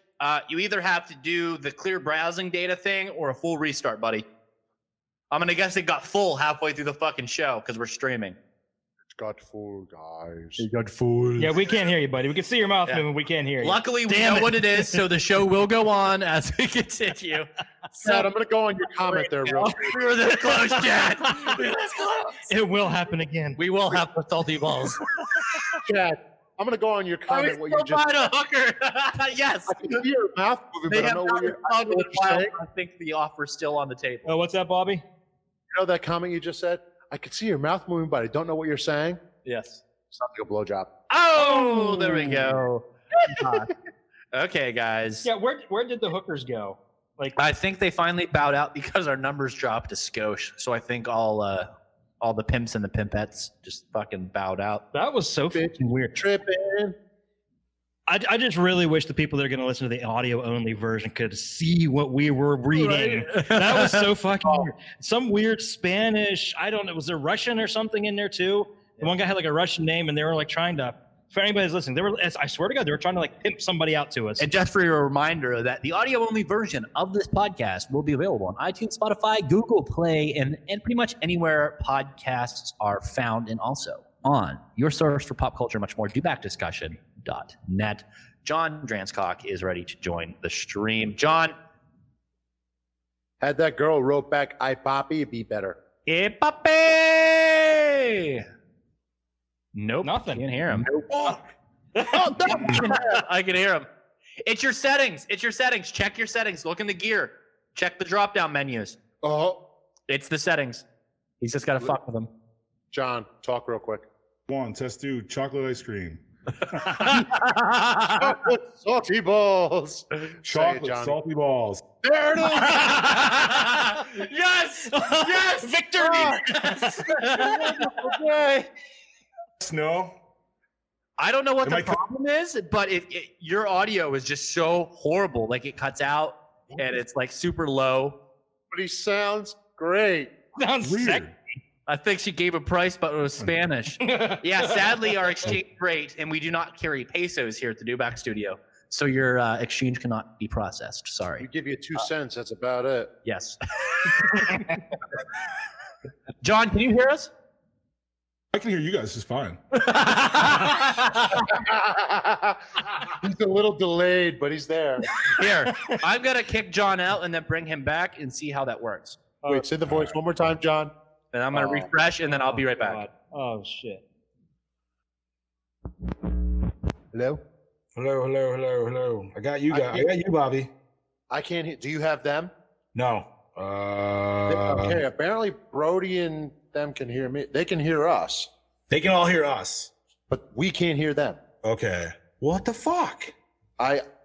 You either have to do the clear browsing data thing or a full restart, buddy. I'm gonna guess it got full halfway through the fucking show because we're streaming.
It's got full, guys.
It got full.
Yeah, we can't hear you, buddy. We can see your mouth
Yeah.
moving. We can't hear you.
Luckily, we
Damn
know
it.
what it is, so the show will go on as we continue.
Chad, I'm going to go on your comment there real quick.
We were this close, Chad. We were this close.
It will happen again.
We will have the salty balls.
Chad, I'm going to go on your comment what you just
Find a hooker. Yes.
I can see your mouth moving,
They
but I
have
know
not
what you're
responded in a while.
saying.
I think the offer's still on the table.
Oh, what's that, Bobby?
You know that comment you just said? I can see your mouth moving, but I don't know what you're saying.
Yes.
Sounds like a blowjob.
Oh, there we go. Okay, guys.
Yeah, where did the hookers go? Like,
I think they finally bowed out because our numbers dropped to skosh. So I think all the pimps and the pimpettes just fucking bowed out.
that was so fucking weird.
Tripping.
I just really wish the people that are going to listen to the audio only version could see what we were reading.
Right.
That was so fucking weird. Some weird Spanish. I don't know. Was there Russian or something in there too? The one guy had like a Russian name, and they were like trying to. For anybody who's listening, I swear to God, they were trying to like pimp somebody out to us.
And just for your reminder that the audio only version of this podcast will be available on iTunes, Spotify, Google Play, and pretty much anywhere podcasts are found, and also on your source for pop culture, much more, dobackdiscussion.net. John Dranscock is ready to join the stream. John.
Had that girl wrote back, "I Poppy," it'd be better.
Hey, Papi! Nope.
Nothing.
Can't hear him.
Oh,
I can hear him. It's your settings. It's your settings. Check your settings. Look in the gear. Check the drop-down menus.
oh,
It's the settings. He's just got to fuck with them.
John, talk real quick.
1, test 2, chocolate ice cream.
Chocolate salty balls. Say it,
Chocolate
Johnny.
salty balls.
There it is.
Yes! Yes! Victory! Yes!
Okay.
Snow.
I don't know what
Am
the
I co-
problem is, but your audio is just so horrible. Like, it cuts out, and it's, like, super low.
But he sounds great.
Sounds
Weird.
sick.
I think she gave a price, but it was Spanish. Yeah, sadly, our exchange rate, and we do not carry pesos here at the Dewback Studio, so your exchange cannot be processed.
We
Sorry.
give you 2 cents. That's about it.
Yes. John, can you hear us?
I can hear you guys just fine.
He's a little delayed, but he's there.
Here, I'm going to kick John out and then bring him back and see how that works.
Wait, say the voice one more time, John.
And I'm going to refresh, and then I'll be right back.
God. Oh shit.
Hello?
Hello. I got you guys. I got you, Bobby.
I can't hear. Do you have them?
No.
Okay, apparently Brody and them can hear me. They can hear us,
They can all hear us.
but we can't hear them.
Okay. What the fuck?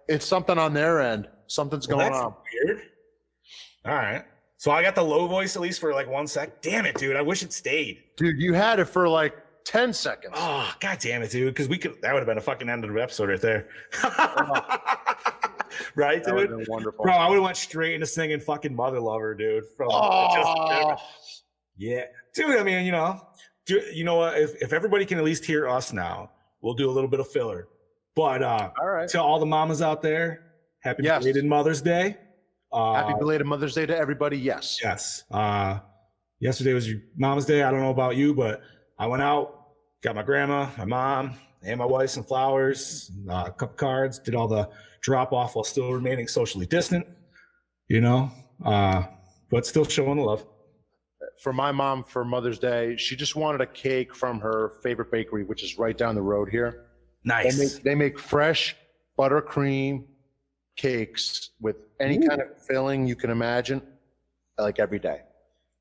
It's something on their end. Something's
Well,
going
that's
on.
weird. All right. So I got the low voice at least for like 1 sec. Damn it, dude. I wish it stayed.
Dude, you had it for like 10 seconds.
Oh, god damn it, dude. Because that would have been a fucking end of the episode right there. Right,
That would
dude?
have been wonderful.
Bro, I would have went straight into singing fucking Mother Lover, dude. From
Oh.
yeah. Dude, I mean, you know what? If everybody can at least hear us now, we'll do a little bit of filler. But
All right.
to all the mamas out there, happy
Yes.
belated Mother's Day.
Happy belated Mother's Day to everybody. Yes.
Yes. Yesterday was your Mama's Day. I don't know about you, but I went out, got my grandma, my mom, and my wife some flowers, a couple cards, did all the drop off while still remaining socially distant, but still showing the love.
For my mom, for Mother's Day, she just wanted a cake from her favorite bakery, which is right down the road here.
Nice.
They make fresh buttercream cakes with any kind of filling you can imagine, like every day.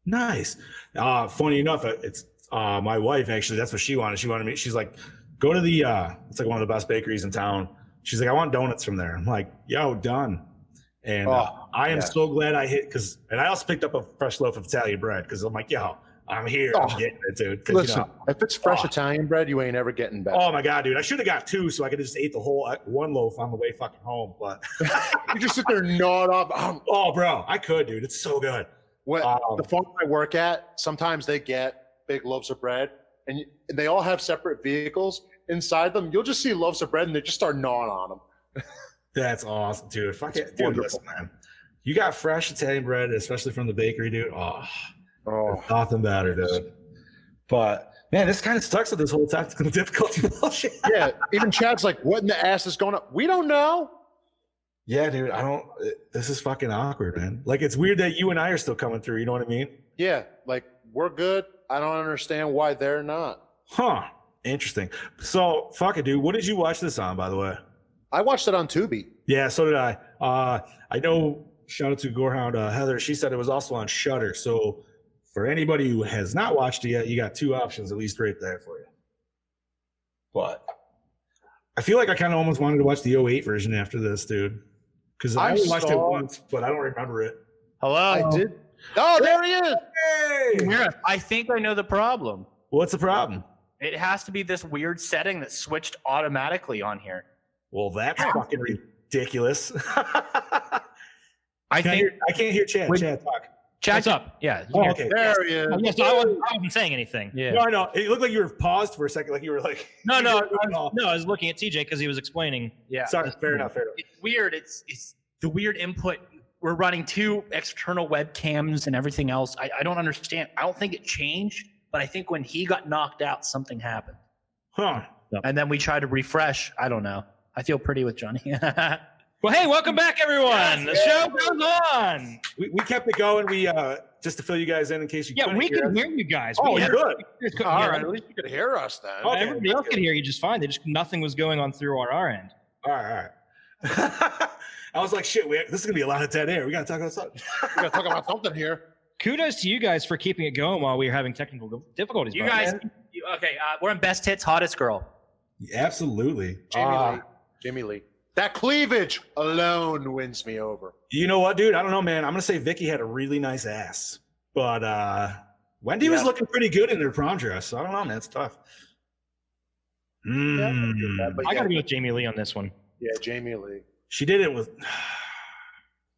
Nice. Funny enough, it's my wife actually. That's what she wanted. She wanted me. She's like, go to the. It's like one of the best bakeries in town. She's like, I want donuts from there. I'm like, yo, done. And I am so glad I hit and I also picked up a fresh loaf of Italian bread because I'm like, yo, I'm here. I'm getting it, dude.
Listen, if it's fresh Italian bread, you ain't ever getting back.
Oh my god, dude! I should have got 2 so I could have just ate the whole 1 loaf on the way fucking home. But
you just sit there and gnaw it up.
Oh, bro, I could, dude. It's so good.
The farm I work at, sometimes they get big loaves of bread, and they all have separate vehicles inside them. You'll just see loaves of bread, and they just start gnawing on them.
That's awesome, dude. Fuck it, dude. Listen, man. You got fresh Italian bread, especially from the bakery, dude. Oh, nothing better, dude. But man, this kind of sucks with this whole technical difficulty bullshit.
Yeah, even Chad's like, "What in the ass is going on?" We don't know.
Yeah, dude. This is fucking awkward, man. Like, it's weird that you and I are still coming through. You know what I mean?
Yeah, like we're good. I don't understand why they're not.
Huh. Interesting. So, fuck it, dude. What did you watch this on, by the way?
I watched it on Tubi.
Yeah, so did I. I know. Shout out to Gorehound Heather. She said it was also on Shudder. So, for anybody who has not watched it yet, you got 2 options at least right there for you. But I feel like I kind of almost wanted to watch the 08 version after this, dude. Because I only watched it
saw-
once, but I don't remember it.
Hello.
I did. Oh, there he is.
Hey!
Yeah, I think I know the problem.
What's the problem?
It has to be this weird setting that switched automatically on here.
Well, that's fucking ridiculous.
I think.
I can't hear Chad.
Wait.
Chad, talk.
What's up? Yeah.
Oh, okay.
There he is.
Oh, yes, I wasn't saying anything.
Yeah.
No, no. It looked like you were paused for a second, like you were like.
No, I was looking at TJ because he was explaining.
Yeah.
Sorry, fair enough.
It's weird. It's the weird input. We're running 2 external webcams and everything else. I don't understand. I don't think it changed, but I think when he got knocked out, something happened.
Huh.
And then we tried to refresh. I don't know. I feel pretty with Johnny.
Well, hey, welcome back, everyone. The show goes on.
We kept it going. We just to fill you guys in case you.
Yeah,
couldn't
we
hear
can
us.
hear you guys.
Oh,
We
good.
All right, at least you could hear us then.
Okay,
Everybody
that's
else could hear you just fine. They just nothing was going on through our end.
All right. I was like, shit. This is gonna be a lot of dead air. We gotta talk about something.
We gotta talk about something here.
Kudos to you guys for keeping it going while we were having technical difficulties.
You
by the
guys,
way.
okay, we're in Best Hits, Hottest Girl.
Absolutely.
Jamie Lee. That cleavage alone wins me over.
You know what, dude? I don't know, man. I'm gonna say Vicky had a really nice ass, but Wendy was looking pretty good in her prom dress. So I don't know, man. It's tough.
But
I
yeah,
gotta go with Jamie Lee on this one.
yeah, Jamie Lee.
She did it with.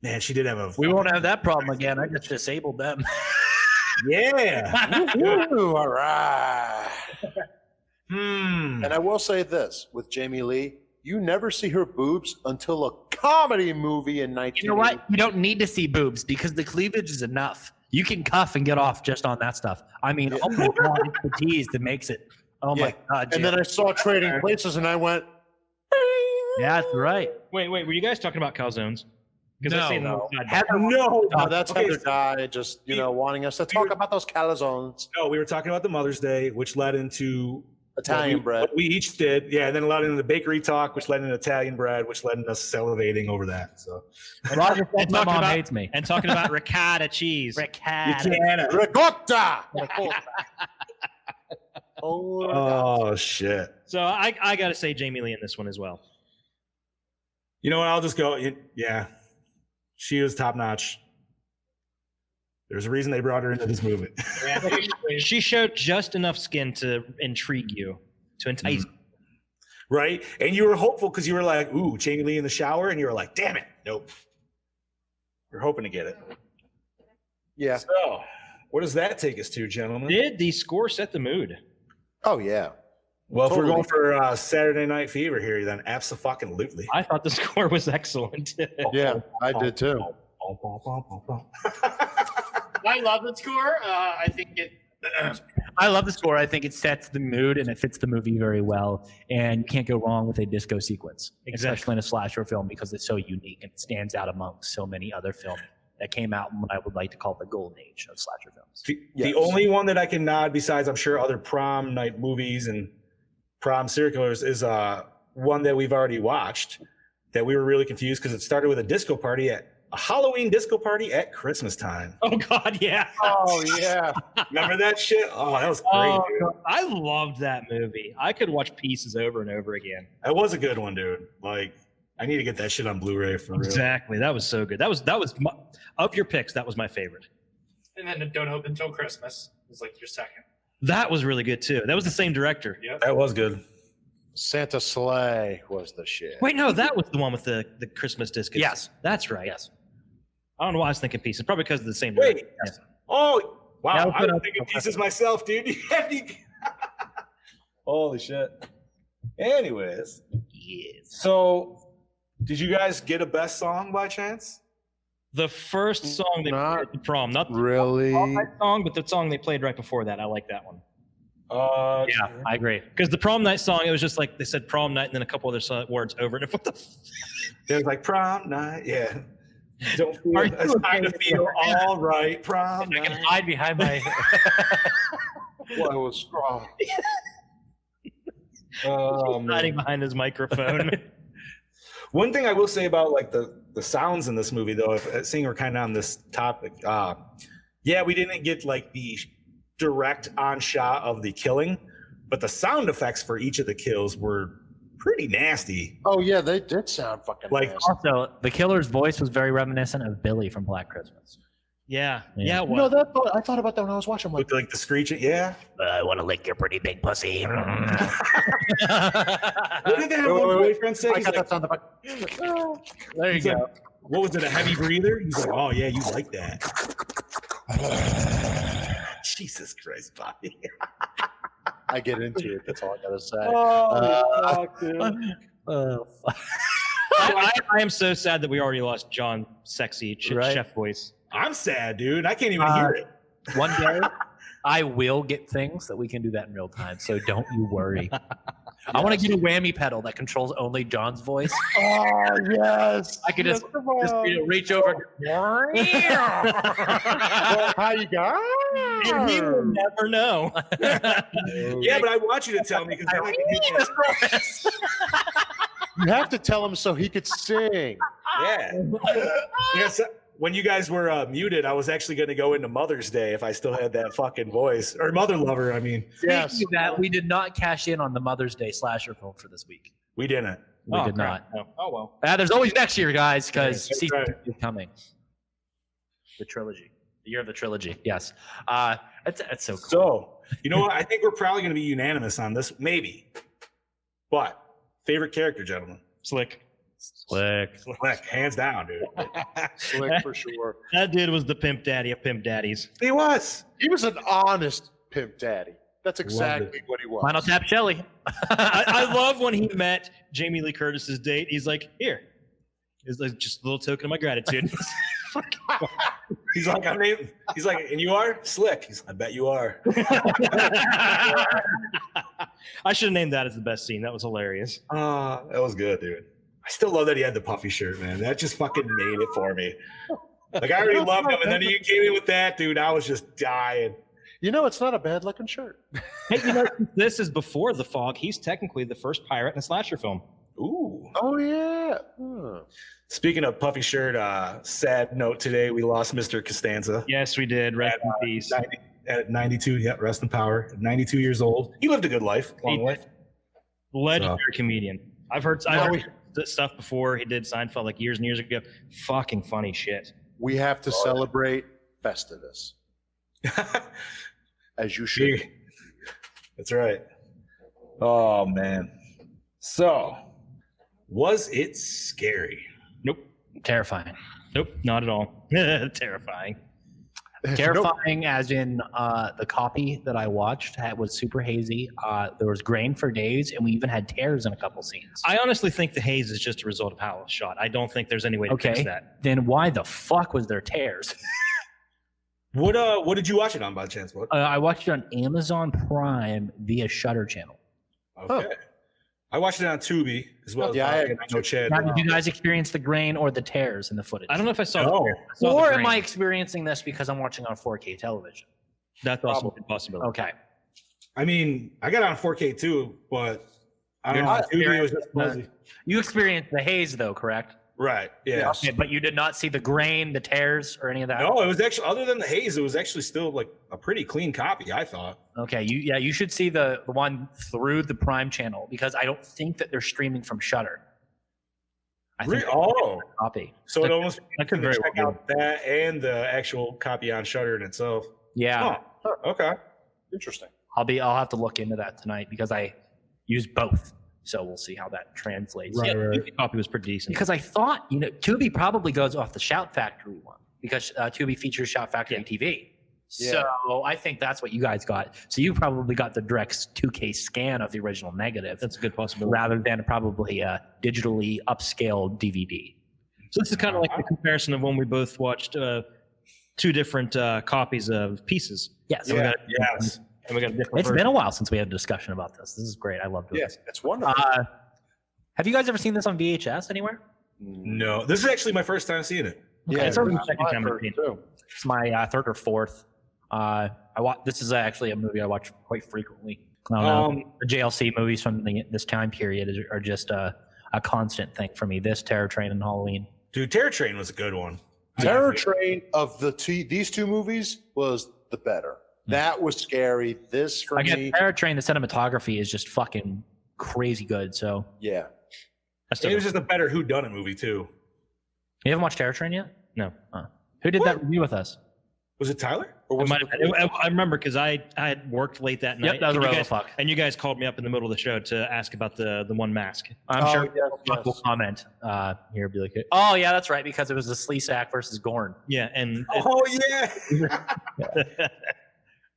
Man, she did have a.
We won't have that problem again. I just disabled them.
Yeah.
Ooh, all right.
Hmm.
And I will say this with Jamie Lee, you never see her boobs until a comedy movie in 1980.
You know what? You don't need to see boobs because the cleavage is enough. You can cuff and get off just on that stuff. I mean, oh my God, it's the tease that makes it. Oh my God.
And then I saw Trading Places and I went,
Yeah, that's right.
Wait, were you guys talking about calzones? Because I see
no.
No,
oh, that's
Okay,
Heather Guy just, wanting us to talk about those calzones.
No, we were talking about the Mother's Day, which led into
Italian bread.
What we each did, yeah, and then led into the bakery talk, which led into Italian bread, which led into us salivating over that. So,
Roger said my
talking
mom
about-
hates me.
And talking about ricotta cheese.
Ricotta.
Ricotta!
oh shit!
So I got to say Jamie Lee in this one as well.
You know what? I'll just go. Yeah, she was top notch. There's a reason they brought her into this movie.
She showed just enough skin to intrigue you, to entice you.
Right? And you were hopeful because you were like, ooh, Jamie Lee in the shower. And you were like, damn it. Nope. You're hoping to get it.
Yeah.
So, what does that take us to, gentlemen?
Did the score set the mood?
Oh, yeah.
Well,
Totally.
if we're going for Saturday Night Fever here, then abso-fucking-lutely.
I thought the score was excellent.
Yeah, I did too.
I love the score. I think it.
I love the score. I think it sets the mood and it fits the movie very well. And you can't go wrong with a disco sequence, especially in a slasher film because it's so unique and it stands out among so many other films that came out in what I would like to call the golden age of slasher films.
The only one that I can nod, besides I'm sure other prom night movies and prom serial killers, is one that we've already watched that we were really confused because it started with a Halloween disco party at Christmas time.
Oh God, yeah.
Oh, yeah.
Remember that shit? Oh, that was great, dude.
I loved that movie. I could watch pieces over and over again.
That was a good one, dude. Like, I need to get that shit on Blu-ray for real.
Exactly. That was so good. That was of your picks. That was my favorite.
And then Don't Open Till Christmas was like your second.
That was really good too. That was the same director.
Yep.
That was good.
Santa Sleigh was the shit.
Wait, no, that was the one with the Christmas discos.
Yes.
That's right.
Yes.
I don't know why I was thinking pieces. Probably because of the same
Wait.
director. Yes.
Oh, wow.
Yeah,
I was thinking pieces myself, dude. Holy shit. Anyways.
Yes.
So, did you guys get a best song by chance?
The first song they played at the prom, not the
Really?
Prom Night song, but the song they played right before that. I like that one.
Yeah, I agree.
Because the prom night song, it was just like they said prom night and then a couple other words over it. What the?
It was like prom night, yeah. Don't feel,
Are you
it's time to feel all right, prom
I can
night.
hide behind my.
Well, it was strong.
Hiding behind his microphone.
One thing I will say about like the sounds in this movie, though, seeing we're kind of on this topic, yeah, we didn't get like the direct on shot of the killing, but the sound effects for each of the kills were pretty nasty.
Oh yeah, they did sound fucking
Like,
nasty.
Also, the killer's voice was very reminiscent of Billy from Black Christmas.
Yeah.
Yeah.
It
You know,
was.
I thought about that when I was watching.
With like the screeching, yeah.
I want to lick your pretty big pussy.
What did that one boyfriend say?
I
He's
got
like,
that sound effect.
There you
he's
go.
like, what was it? A heavy breather? He's like, oh yeah, you like that. Jesus Christ, Bobby.
I get into it. That's all I gotta say.
Fuck, dude.
I am so sad that we already lost John's sexy
Right.
chef voice.
I'm sad, dude. I can't even hear it.
One day, I will get things that we can do that in real time. So don't you worry. I want to get a whammy pedal that controls only John's voice.
Oh yes.
I could just reach over.
How you got?
And he will never know.
Yeah, but I want you to tell me because I can hit that.
You have to tell him so he could sing.
Yeah. Yes. When you guys were muted, I was actually going to go into Mother's Day if I still had that fucking voice. Or Mother Lover, I mean.
Yes.
Speaking of that, we did not cash in on the Mother's Day slasher film for this week.
We didn't.
We did
crap.
not.
Oh well.
There's always next year, guys, because
That's
season
right.
2 is coming. The trilogy. The year of the trilogy. Yes. That's so cool.
So, you know what? I think we're probably going to be unanimous on this. Maybe. But, favorite character, gentlemen?
Slick.
Slick.
Slick, hands down, dude.
Slick for sure.
That dude was the pimp daddy of pimp daddies.
He was.
He was an honest pimp daddy. That's exactly what he was.
Final Tap Shelly.
I love when he met Jamie Lee Curtis's date. He's like, here. It's like just a little token of my gratitude.
He's like, he's like, and you are Slick. He's like, I bet you are.
I should have named that as the best scene. That was hilarious.
That was good, dude. I still love that he had the puffy shirt, man. That just fucking made it for me. Like, I already loved him, and then you came in with that, dude. I was just dying.
You know, it's not a bad looking shirt.
Hey, you know, this is before The Fog. He's technically the first pirate in a slasher film.
Ooh.
Oh yeah. Huh.
Speaking of puffy shirt, sad note today, we lost Mr. Costanza.
Yes, we did. Rest in peace.
At 92, yeah, rest in power. 92 years old. He lived a good life, long life.
Legendary comedian. I've heard stuff before. He did Seinfeld like years and years ago. Fucking funny shit.
We have to celebrate Festivus. As you should.
That's right. Oh, man. So, was it scary?
Nope.
Terrifying.
Nope, not at all. Terrifying.
Terrifying, as in the copy that I watched was super hazy. There was grain for days, and we even had tears in a couple scenes.
I honestly think the haze is just a result of how it was shot. I don't think there's any way to fix that.
Then why the fuck was there tears?
What did you watch it on by chance? What?
I watched it on Amazon Prime via Shutter Channel.
Okay. I watched it on Tubi as well.
Yeah,
I know Chad.
Now, did you guys experience the grain or the tears in the footage?
I don't know if I saw
No.
Or am I experiencing this because I'm watching on 4K television?
That's also a possibility.
Okay.
I mean, I got it on 4K too, but I don't know. On Tubi, it was just fuzzy.
You experienced the haze, though, correct?
Right. Yeah.
Okay, but you did not see the grain, the tears, or any of that?
No, it was actually, other than the haze, it was actually still like a pretty clean copy, I thought.
Okay, you should see the one through the Prime channel because I don't think that they're streaming from Shutter. I think copy.
So it almost
I could
very
very
check out that and the actual copy on Shutter in itself.
Yeah.
Oh, okay.
Interesting.
I'll have to look into that tonight because I use both. So we'll see how that translates.
Yeah, the copy was pretty decent.
Because I thought, Tubi probably goes off the Shout Factory one because Tubi features Shout Factory TV.
Yeah.
So I think that's what you guys got. So you probably got the direct 2K scan of the original negative.
That's a good possibility.
Rather than probably a digitally upscaled DVD.
So this is kind of like the comparison of when we both watched two different copies of Pieces.
Yes.
Yeah.
Yes. And we got a different
It's
version.
been a while since we had a discussion about this. This is great. I love doing
Yeah,
this.
it's wonderful.
Have you guys ever seen this on VHS anywhere?
No, this is actually my first time seeing it.
Yeah,
it's
our
it's
second
my
time
first
repeating.
too.
It's my third or fourth. This is actually a movie I watch quite frequently. I don't know. The JLC movies from this time period are just a constant thing for me. This, Terror Train, and Halloween.
Dude, Terror Train was a good one.
Terror Train of these two movies was the better. That was scary. This for
Again,
me.
Terror Train, the cinematography is just fucking crazy good. So
Yeah.
It was just a better whodunit movie too.
you haven't watched Terror Train yet?
No.
Who did that review with us?
Was it Tyler?
Or was I remember because I had worked late that night.
Yep, that was a
and, you
robo
guys,
fuck.
and you guys called me up in the middle of the show to ask about the one mask.
I'm
Oh,
sure
yes,
will comment here. Be like, oh yeah, that's right, because it was the Sleesack versus Gorn.
Yeah, and
Oh yeah.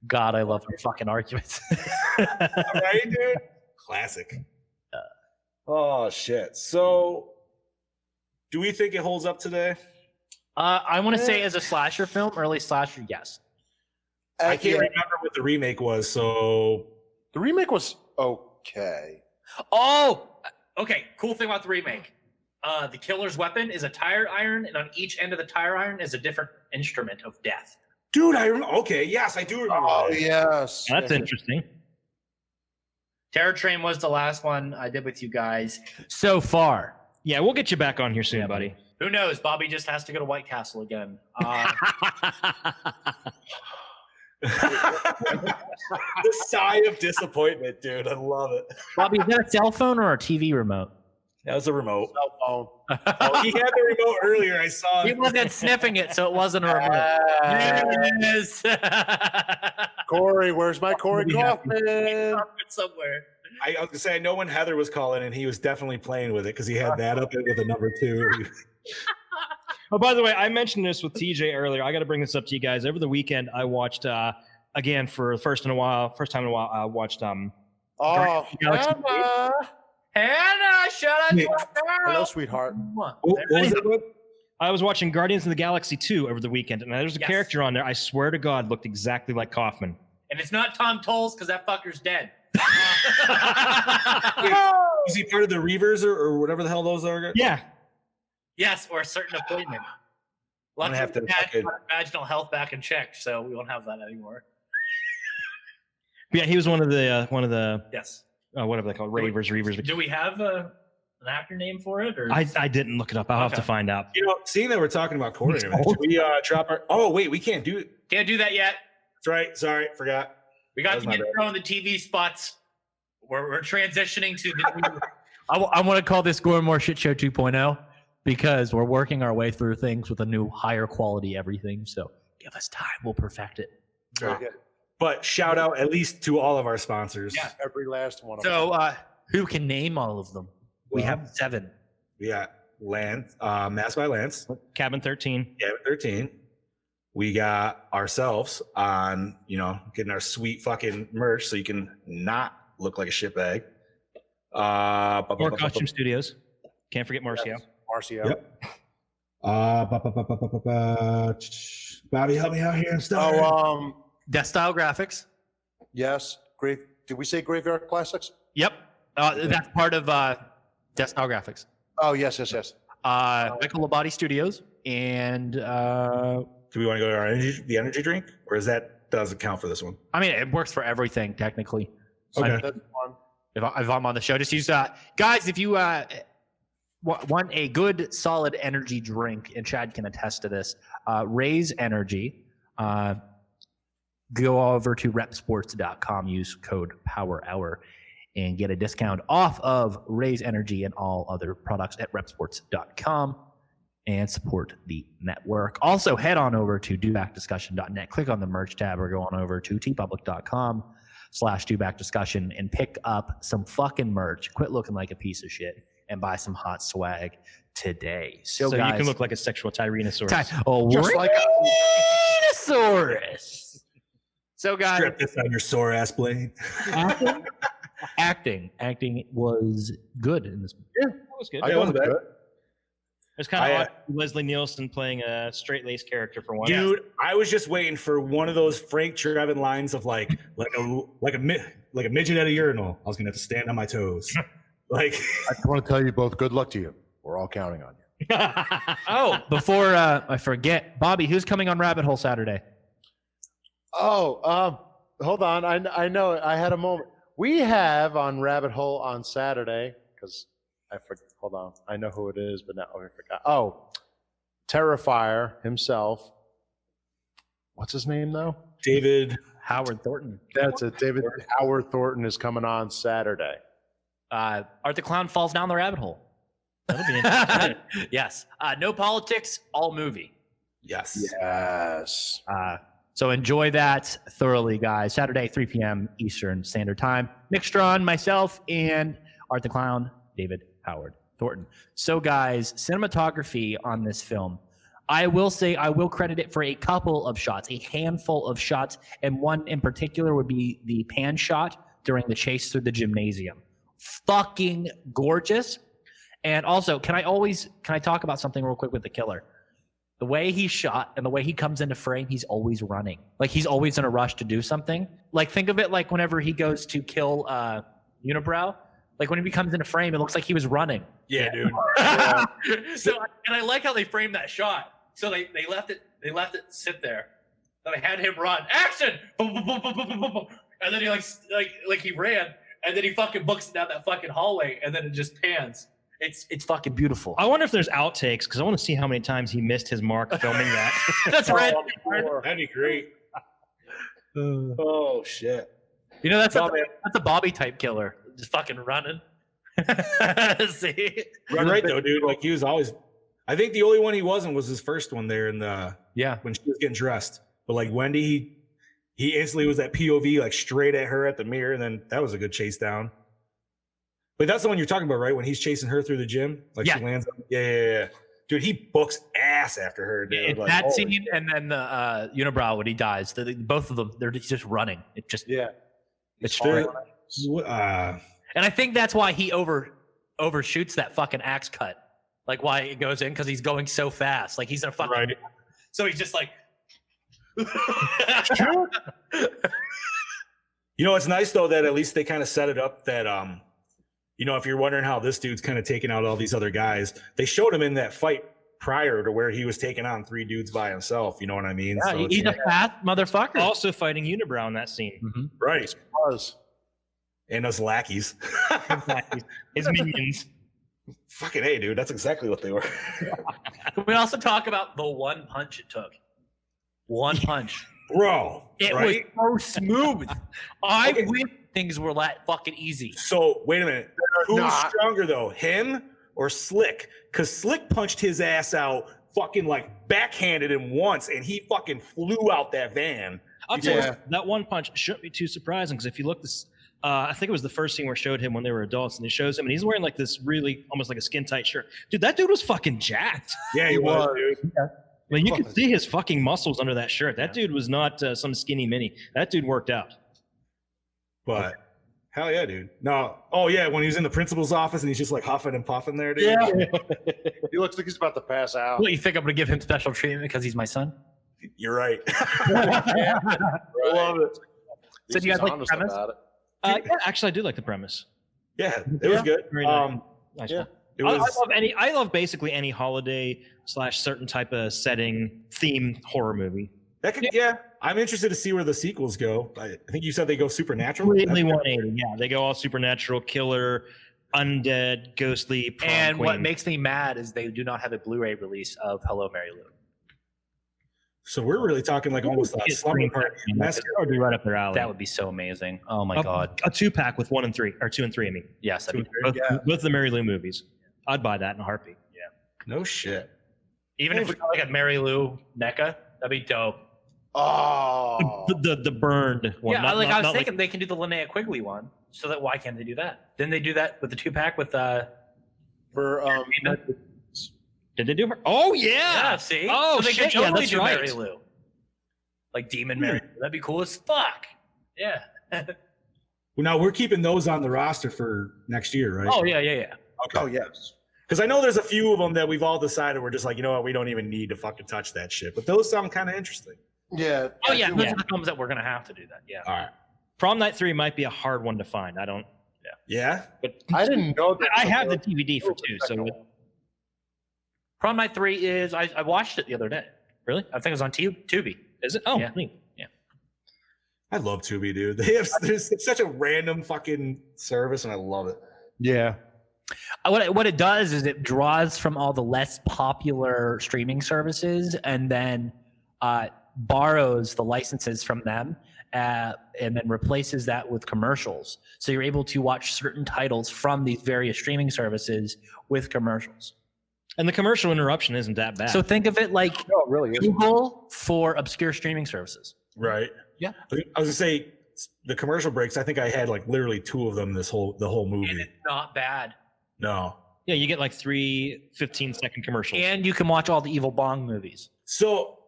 God, I love your fucking arguments.
Right, dude? Classic. Oh shit. So do we think it holds up today?
I want to say as a slasher film, early slasher, yes.
I can't remember what the remake was, so
The remake was okay.
Oh, okay. Cool thing about the remake. The killer's weapon is a tire iron, and on each end of the tire iron is a different instrument of death.
dude, I remember. Okay, yes, I do remember.
Oh,
that.
yes.
that's interesting.
Terror Train was the last one I did with you guys so far.
Yeah, we'll get you back on here soon, buddy.
Who knows? Bobby just has to go to White Castle again.
The sigh of disappointment, dude. I love it.
Bobby, is that a cell phone or a TV remote?
That was a remote.
Cell phone.
Oh, he had the remote earlier. I saw
He
it.
wasn't sniffing it, so it wasn't a remote. Yes.
Corey, where's my Corey
Be happy.
Kaufman?
Somewhere.
I was gonna say I know when Heather was calling, and he was definitely playing with it because he had that up with a number 2.
Oh, by the way, I mentioned this with TJ earlier. I got to bring this up to you guys. Over the weekend, I watched again for the first time in a while. I watched
Oh,
Galaxy
Hannah.
Hannah, shut up.
Hello, sweetheart.
What was it?
I was watching Guardians of the Galaxy 2 over the weekend, and there's a
Yes.
character on there. I swear to God, looked exactly like Kaufman.
And it's not Tom Tolles because that fucker's dead.
Is he part of the Reavers or whatever the hell those are?
Yeah,
Yes, or a certain appointment.
I'm gonna have to
Luckily, we had
fucking-
our vaginal health back in check, so we won't have that anymore.
but yeah, he was one of the
Yes.
whatever they call it, Reavers.
Do we have an actor name for it? Or
I didn't look it up. I'll have to
Okay.
find out.
You know, seeing that we're talking about Corey, should we drop our? Oh wait, we can't do it.
can't do that yet.
That's right. Sorry, forgot.
We
That
got
was
to
my
get
bad.
throwing the TV spots. We're transitioning to the. I want to call this Gore N More Shit Show 2.0 because we're working our way through things with a new higher quality everything. So give us time, we'll perfect it.
Very good.
But shout out at least to all of our sponsors.
Yeah.
Every last one of them.
So who can name all of them? We
Well,
have 7.
We got Lance, Mass by Lance,
Cabin 13.
Gavin 13. We got ourselves on, getting our sweet fucking merch so you can not look like a shitbag.
More Costume Studios. Can't forget Marcio.
Marcio.
Yep. Bobby, help me out here. I'm stuck.
Oh,
Death Style Graphics.
yes. Great. Did we say Graveyard Classics?
Yep. That's part of Death Style Graphics.
Oh, yes.
Michael Labate Studios and
Do we want to go to our energy drink, or is that doesn't count for this one?
I mean it works for everything technically. So
Okay.
That's fun.
if I'm on the show, just use guys. If you want a good solid energy drink, and Chad can attest to this, Raise Energy. Go over to repsports.com, use code POWERHOUR, and get a discount off of Raise Energy and all other products at repsports.com and support the network. Also, head on over to dobackdiscussion.net, click on the merch tab, or go on over to tpublic.com/dobackdiscussion and pick up some fucking merch. Quit looking like a piece of shit and buy some hot swag today. So
So
guys,
you can look like a sexual Tyrannosaurus.
Just like
Tyrannosaurus. So guys,
Strip this on your sore ass blade.
acting was good in this movie.
That was good.
I
Yeah,
got
wasn't
it.
bad.
It's kind
I,
of Leslie Nielsen playing a straight-laced character for one.
Dude, I was just waiting for one of those Frank Drebin lines of like a midget at a urinal. I was gonna have to stand on my toes. Like,
I just want to tell you both, good luck to you. We're all counting on you.
Oh, before I forget, Bobby, who's coming on Rabbit Hole Saturday?
Oh, hold on. I know I had a moment. We have on Rabbit Hole on Saturday, because hold on. I know who it is, but now I forgot. Oh, Terrifier himself. What's his name though?
David
Howard Thornton.
That's it. David Howard Thornton is coming on Saturday.
Art the Clown falls down the rabbit hole.
That'll be interesting.
Yes. No politics, all movie.
Yes.
Yes.
So enjoy that thoroughly, guys. Saturday, 3 p.m. Eastern Standard Time. Nick Strawn, myself, and Art the Clown, David Howard Thornton. So, guys, cinematography on this film. I will say I will credit it for a couple of shots, a handful of shots, and one in particular would be the pan shot during the chase through the gymnasium. Fucking gorgeous. And also, can I talk about something real quick with the killer? The way he's shot and the way he comes into frame, he's always running. Like, he's always in a rush to do something. Like, think of it like whenever he goes to kill Unibrow. Like, when he comes into frame, it looks like he was running.
Yeah, dude.
So, and I like how they framed that shot. So they left it sit there. So they had him run. Action! Boom, boom, boom, boom, boom, boom, boom. And then he like he ran, and then he fucking books it down that fucking hallway, and then it just pans. It's fucking beautiful.
I wonder if there's outtakes because I want to see how many times he missed his mark filming that.
That's right.
That'd be great. Oh shit!
You know that's a Bobby type killer, just fucking running. See,
You're right though, dude. Like he was always. I think the only one he wasn't was his first one there in the when she was getting dressed. But like Wendy, he instantly was that POV like straight at her at the mirror, and then that was a good chase down. But that's the one you're talking about, right? When he's chasing her through the gym, like she lands. Yeah. Dude, he books ass after her. Dude.
Like, that scene, and then the Unibrow when he dies. Both of them, they're just running. It just it's true. And I think that's why he overshoots that fucking axe cut. Like why it goes in because he's going so fast. Like he's in a fucking. Right. So he's just like.
You know, it's nice though that at least they kind of set it up that you know, if you're wondering how this dude's kind of taking out all these other guys, they showed him in that fight prior to where he was taking on 3 dudes by himself. You know what I mean?
Yeah, so he's a fast motherfucker.
Also fighting Unibrow in that scene.
Mm-hmm.
Right. And those lackeys.
His minions.
Fucking A, dude. That's exactly what they were.
Can we also talk about the one punch it took? One punch.
Bro.
It was so smooth. I wish things were that fucking easy.
So, wait a minute. Who's stronger, though? Him or Slick? Because Slick punched his ass out, fucking like backhanded him once, and he fucking flew out that van.
I'll tell you, that one punch shouldn't be too surprising because if you look this, I think it was the first scene where it showed him when they were adults, and it shows him, and he's wearing like this really almost like a skin tight shirt. Dude, that dude was fucking jacked.
Yeah, he was, dude.
I mean, you could see his fucking muscles under that shirt. That dude was not some skinny mini. That dude worked out.
But hell yeah, dude. No, oh yeah, when he was in the principal's office and he's just like huffing and puffing there, dude.
Yeah. He looks like he's about to pass out.
What, you think I'm gonna give him special treatment because he's my son?
You're right.
I love it.
So do you guys like the premise?
Yeah, actually, I do like the premise.
Yeah, it was good.
Very nice. Nice one.
It was,
I love basically any holiday / certain type of setting theme horror movie.
That could, I'm interested to see where the sequels go. I think you said they go supernatural.
Completely 180. Yeah, they go all supernatural, killer, undead, ghostly. Prom
and
queen.
what makes me mad is they do not have a Blu-ray release of Hello, Mary Lou.
So we're really talking like almost a slumber party.
That would be right up their alley.
That would be so amazing. Oh my god,
a 2-pack with 1 and 3 or 2 and 3. I mean,
yes,
both the Mary Lou movies. I'd buy that in a heartbeat.
Yeah,
no shit.
Even if we got like a Mary Lou NECA, that'd be dope.
Oh,
the burned one.
Yeah, I was thinking they can do the Linnea Quigley one. So that why can't they do that? Didn't they do that with the 2-pack with
for
Did they do her? Oh yeah.
Yeah, see?
Oh
so they
shit.
could totally
that's
do
right.
Mary Lou. Like Demon Mary Lou. That'd be cool as fuck. Yeah.
Well, now we're keeping those on the roster for next year, right?
Oh yeah.
Okay.
Oh yes.
Because I know there's a few of them that we've all decided we're just like, you know what, we don't even need to fucking touch that shit. But those sound kind of interesting.
Yeah.
Oh yeah, those are the films that we're gonna have to do that. Yeah.
All right.
Prom Night 3 might be a hard one to find. I don't.
Yeah.
But
I didn't know that.
I have the DVD for 2. So
Prom Night 3 is I watched it the other day.
Really?
I think it was on Tubi.
Is it? Oh,
yeah.
Neat.
Yeah.
I love Tubi, dude. It's such a random fucking service, and I love it.
Yeah.
What it does is it draws from all the less popular streaming services and then borrows the licenses from them and then replaces that with commercials. So you're able to watch certain titles from these various streaming services with commercials.
And the commercial interruption isn't that bad.
So think of it like
No, it really is.
Google for obscure streaming services.
Right.
Yeah.
I was gonna say the commercial breaks. I think I had like literally 2 of them the whole movie.
And it's not bad.
No.
yeah, you get like 3 15-second commercials.
And you can watch all the Evil Bong movies.
So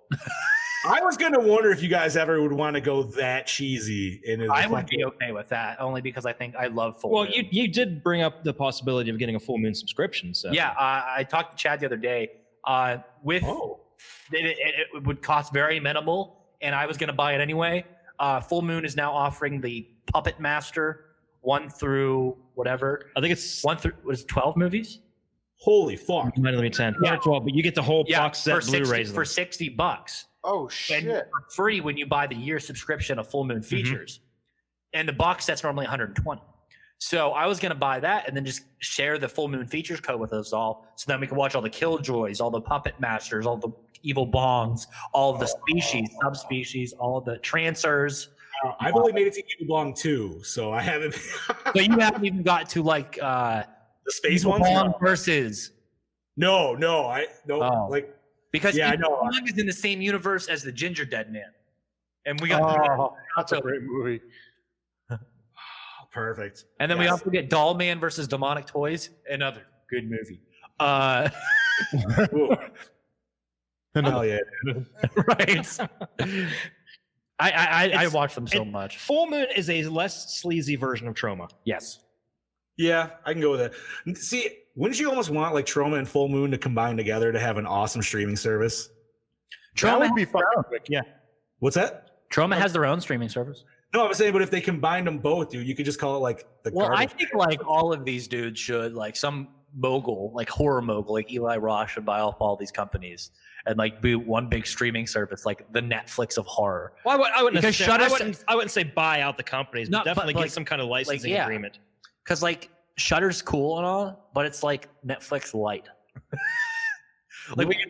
I was gonna wonder if you guys ever would want to go that cheesy.
I would be okay with that, only because I think I love full
Well,
moon.
you did bring up the possibility of getting a full moon subscription. So
Yeah, I talked to Chad the other day. With it would cost very minimal, and I was going to buy it anyway. Full Moon is now offering the Puppet Master 1 through whatever.
I think it's
1 through was 12 movies.
Holy fuck!
might only be 10.
Yeah.
12, but you get the whole box set
for 60,
Blu-rays of
for
them.
$60.
Oh
And
shit!
for free when you buy the year subscription of Full Moon features. And the box set's normally 120. So I was going to buy that and then just share the Full Moon features code with us all, so then we can watch all the Killjoys, all the Puppet Masters, all the Evil Bongs, all of the species, subspecies, all of the Trancers.
I've only made it to Evil Bong 2, so I haven't.
So you haven't even got to like
the space
Evil
ones.
Bong versus
No,
Oh.
like
because
Yeah, I
Evil
know.
Bong is in the same universe as the Ginger Dead Man, and we got
Oh, that's a great movie.
perfect.
and then we
Yes.
also get Doll Man versus Demonic Toys, another good movie.
Ooh. Hell yeah!
Right. I
It's-
watch them so
it-
much.
Full Moon is a less sleazy version of Trauma.
Yes.
Yeah, I can go with that. See, wouldn't you almost want like Trauma and Full Moon to combine together to have an awesome streaming service?
That would be fun.
What's that?
Trauma has their own streaming service.
No, I'm saying, but if they combined them both, dude, you could just call it like the.
Well, I
garbage.
think like all of these dudes should, like some mogul, like horror mogul, like Eli Roth should buy off all these companies and like be one big streaming service, like the Netflix of horror.
Well, I wouldn't
Because
necessarily-
Shudder-
I wouldn't say buy out the companies, but
No, but,
definitely
like-
get some kind of licensing
yeah.
agreement.
Because like Shudder's cool and all, but it's like Netflix light. Like we can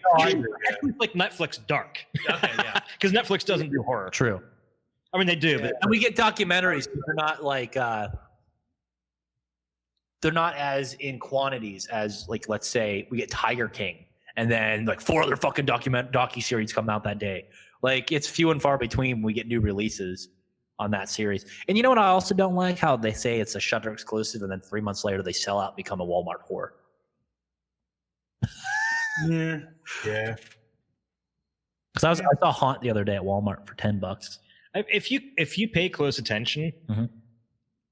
It's like Netflix dark.
Okay, yeah.
Because Netflix doesn't do horror.
True.
I mean, they do, but
And we get documentaries, but they're not like they're not as in quantities as like, let's say we get Tiger King and then like 4 other fucking docu-series come out that day. Like it's few and far between when we get new releases on that series. And you know what I also don't like? How they say it's a Shudder exclusive and then 3 months later they sell out and become a Walmart whore.
Yeah.
Because I saw Haunt the other day at Walmart for $10.
if you pay close attention,
Mhm.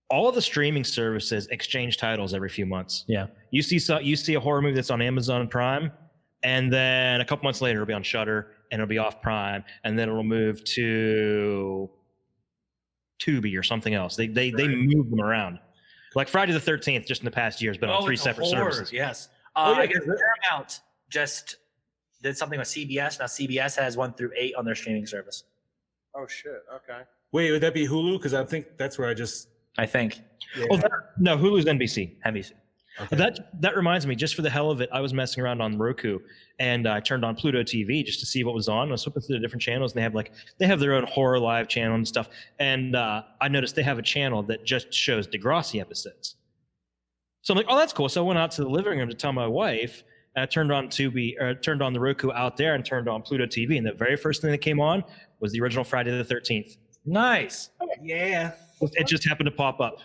all of the streaming services exchange titles every few months.
Yeah.
You see a horror movie that's on Amazon Prime, and then a couple months later it'll be on Shudder and it'll be off Prime, and then it'll move to Tubi or something else. They move them around. Like Friday the 13th, just in the past year, has been on 3
it's a
separate
horror,
services.
Yes.
Oh, yeah,
I guess Paramount just did something with CBS. Now CBS has 1 through 8 on their streaming service.
Oh shit. Okay.
Wait, would that be Hulu? Because I think that's where I just.
I think.
Yeah.
Oh, no, Hulu's NBC.
NBC.
Okay.
That reminds me, just for the hell of it, I was messing around on Roku and I turned on Pluto TV just to see what was on. I was flipping through the different channels, and they have their own horror live channel and stuff. And I noticed they have a channel that just shows Degrassi episodes. So I'm like, oh, that's cool. So I went out to the living room to tell my wife, and I turned on turned on the Roku out there and turned on Pluto TV, and the very first thing that came on was the original Friday the 13th.
Nice.
Yeah.
It just happened to pop up.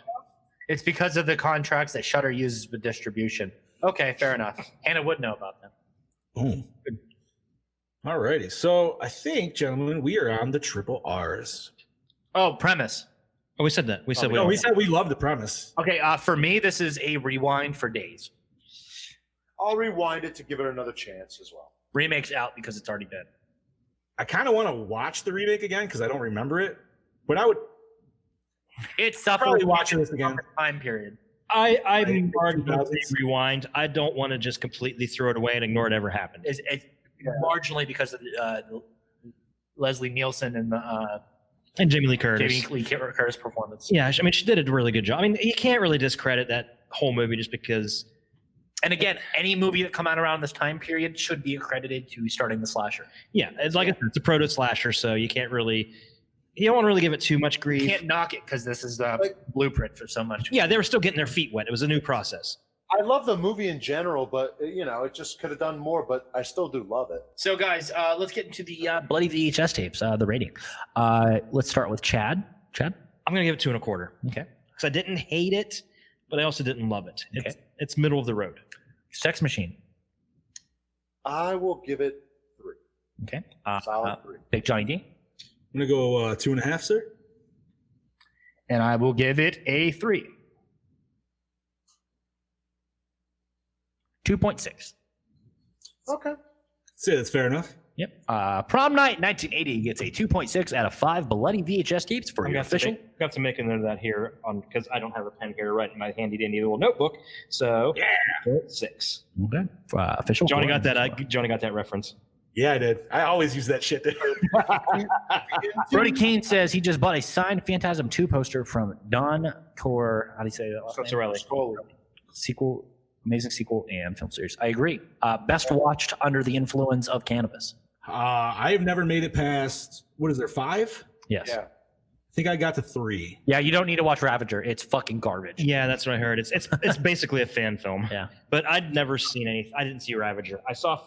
It's because of the contracts that Shudder uses with distribution. Okay, fair enough. Hannah would know about them.
Boom. All righty. So I think, gentlemen, we are on the triple R's.
Oh, premise.
Oh, we said that. We said
We said we love the premise.
Okay, for me, this is a rewind for days.
I'll rewind it to give it another chance as well.
Remake's out because it's already been.
I kind of want to watch the remake again because I don't remember it, but I would
It's suffering
probably watching this again.
time period.
I'm
Like,
already going to
2000s.
rewind. I don't want to just completely throw it away and ignore it ever happened.
It's marginally because of Leslie Nielsen and
And Jamie Lee Curtis.
Jamie Lee Curtis performance.
Yeah, I mean, she did a really good job. I mean, you can't really discredit that whole movie just because.
And again, any movie that come out around this time period should be accredited to starting the slasher.
Yeah, it's like I said, it's a proto slasher, so you can't really you don't want to really give it too much grief.
You can't knock it because this is the blueprint for so much.
Yeah, they were still getting their feet wet. It was a new process.
I love the movie in general, but it just could have done more. But I still do love it.
So, guys, let's get into the bloody VHS tapes. The rating. Let's start with Chad. Chad,
I'm gonna give it 2.25.
Okay.
Because I didn't hate it, but I also didn't love it. It's middle of the road.
Sex Machine.
I will give it 3.
Okay.
Solid 3.
Big Johnny D.
I'm gonna go 2.5, sir.
And I will give it a 3. 2.6.
Okay.
Say that's fair enough.
Yep. Prom Night 1980 gets a 2.6 out of 5 bloody VHS tapes for your official.
Got to make a note of that here because I don't have a pen here to write in my handy dandy little notebook. So 6.
Okay. Official.
Johnny got that. Johnny got that reference.
Yeah, I did. I always use that shit.
Brody Kane says he just bought a signed Phantasm 2 poster from Don Core. How do you say that?
Scorsarelli.
Sequel. Amazing sequel and film series. I agree. Best watched under the influence of cannabis.
I have never made it past, what is there, 5?
Yes.
Yeah.
I think I got to 3.
Yeah, you don't need to watch Ravager. It's fucking garbage.
Yeah, that's what I heard. It's basically a fan film.
Yeah.
But I'd never seen any. I didn't see Ravager. I saw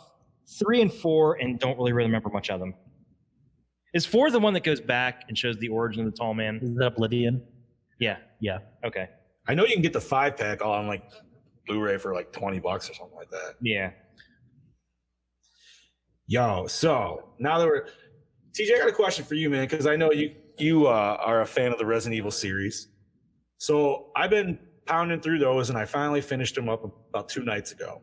3 and 4 and don't really remember much of them. Is 4 the one that goes back and shows the origin of the tall man?
Is that Oblivion?
Yeah.
Yeah.
Okay.
I know you can get the 5-pack on like Blu-ray for like $20 or something like that.
Yeah.
Yo, so now that we're TJ, I got a question for you, man, because I know you are a fan of the Resident Evil series. So I've been pounding through those, and I finally finished them up about 2 nights ago.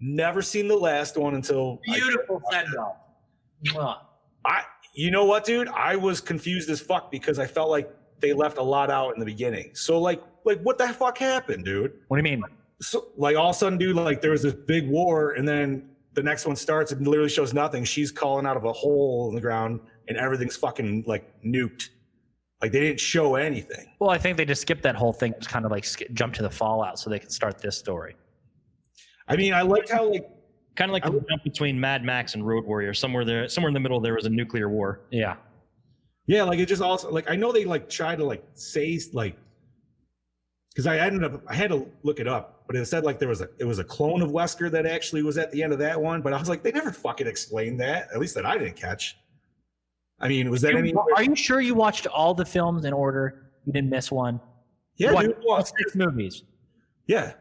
Never seen the last one until
Beautiful send-off.
You know what, dude? I was confused as fuck because I felt like they left a lot out in the beginning. So like what the fuck happened, dude?
What do you mean?
So like all of a sudden, dude, like there was this big war, and then the next one starts and literally shows nothing. She's calling out of a hole in the ground, and everything's fucking like nuked. Like they didn't show anything.
Well, I think they just skipped that whole thing, just kind of like jump to the fallout so they can start this story.
I mean, I liked how like
kind of like the jump between Mad Max and Road Warrior. Somewhere in the middle, there was a nuclear war.
Yeah.
Yeah, like it just also like I know they like try to like say like because I had to look it up, but it said like it was a clone of Wesker that actually was at the end of that one. But I was like, they never fucking explained that. At least that I didn't catch. I mean, was that any?
Are you sure you watched all the films in order? You didn't miss one.
Yeah,
what,
dude,
all 6 movies.
Yeah,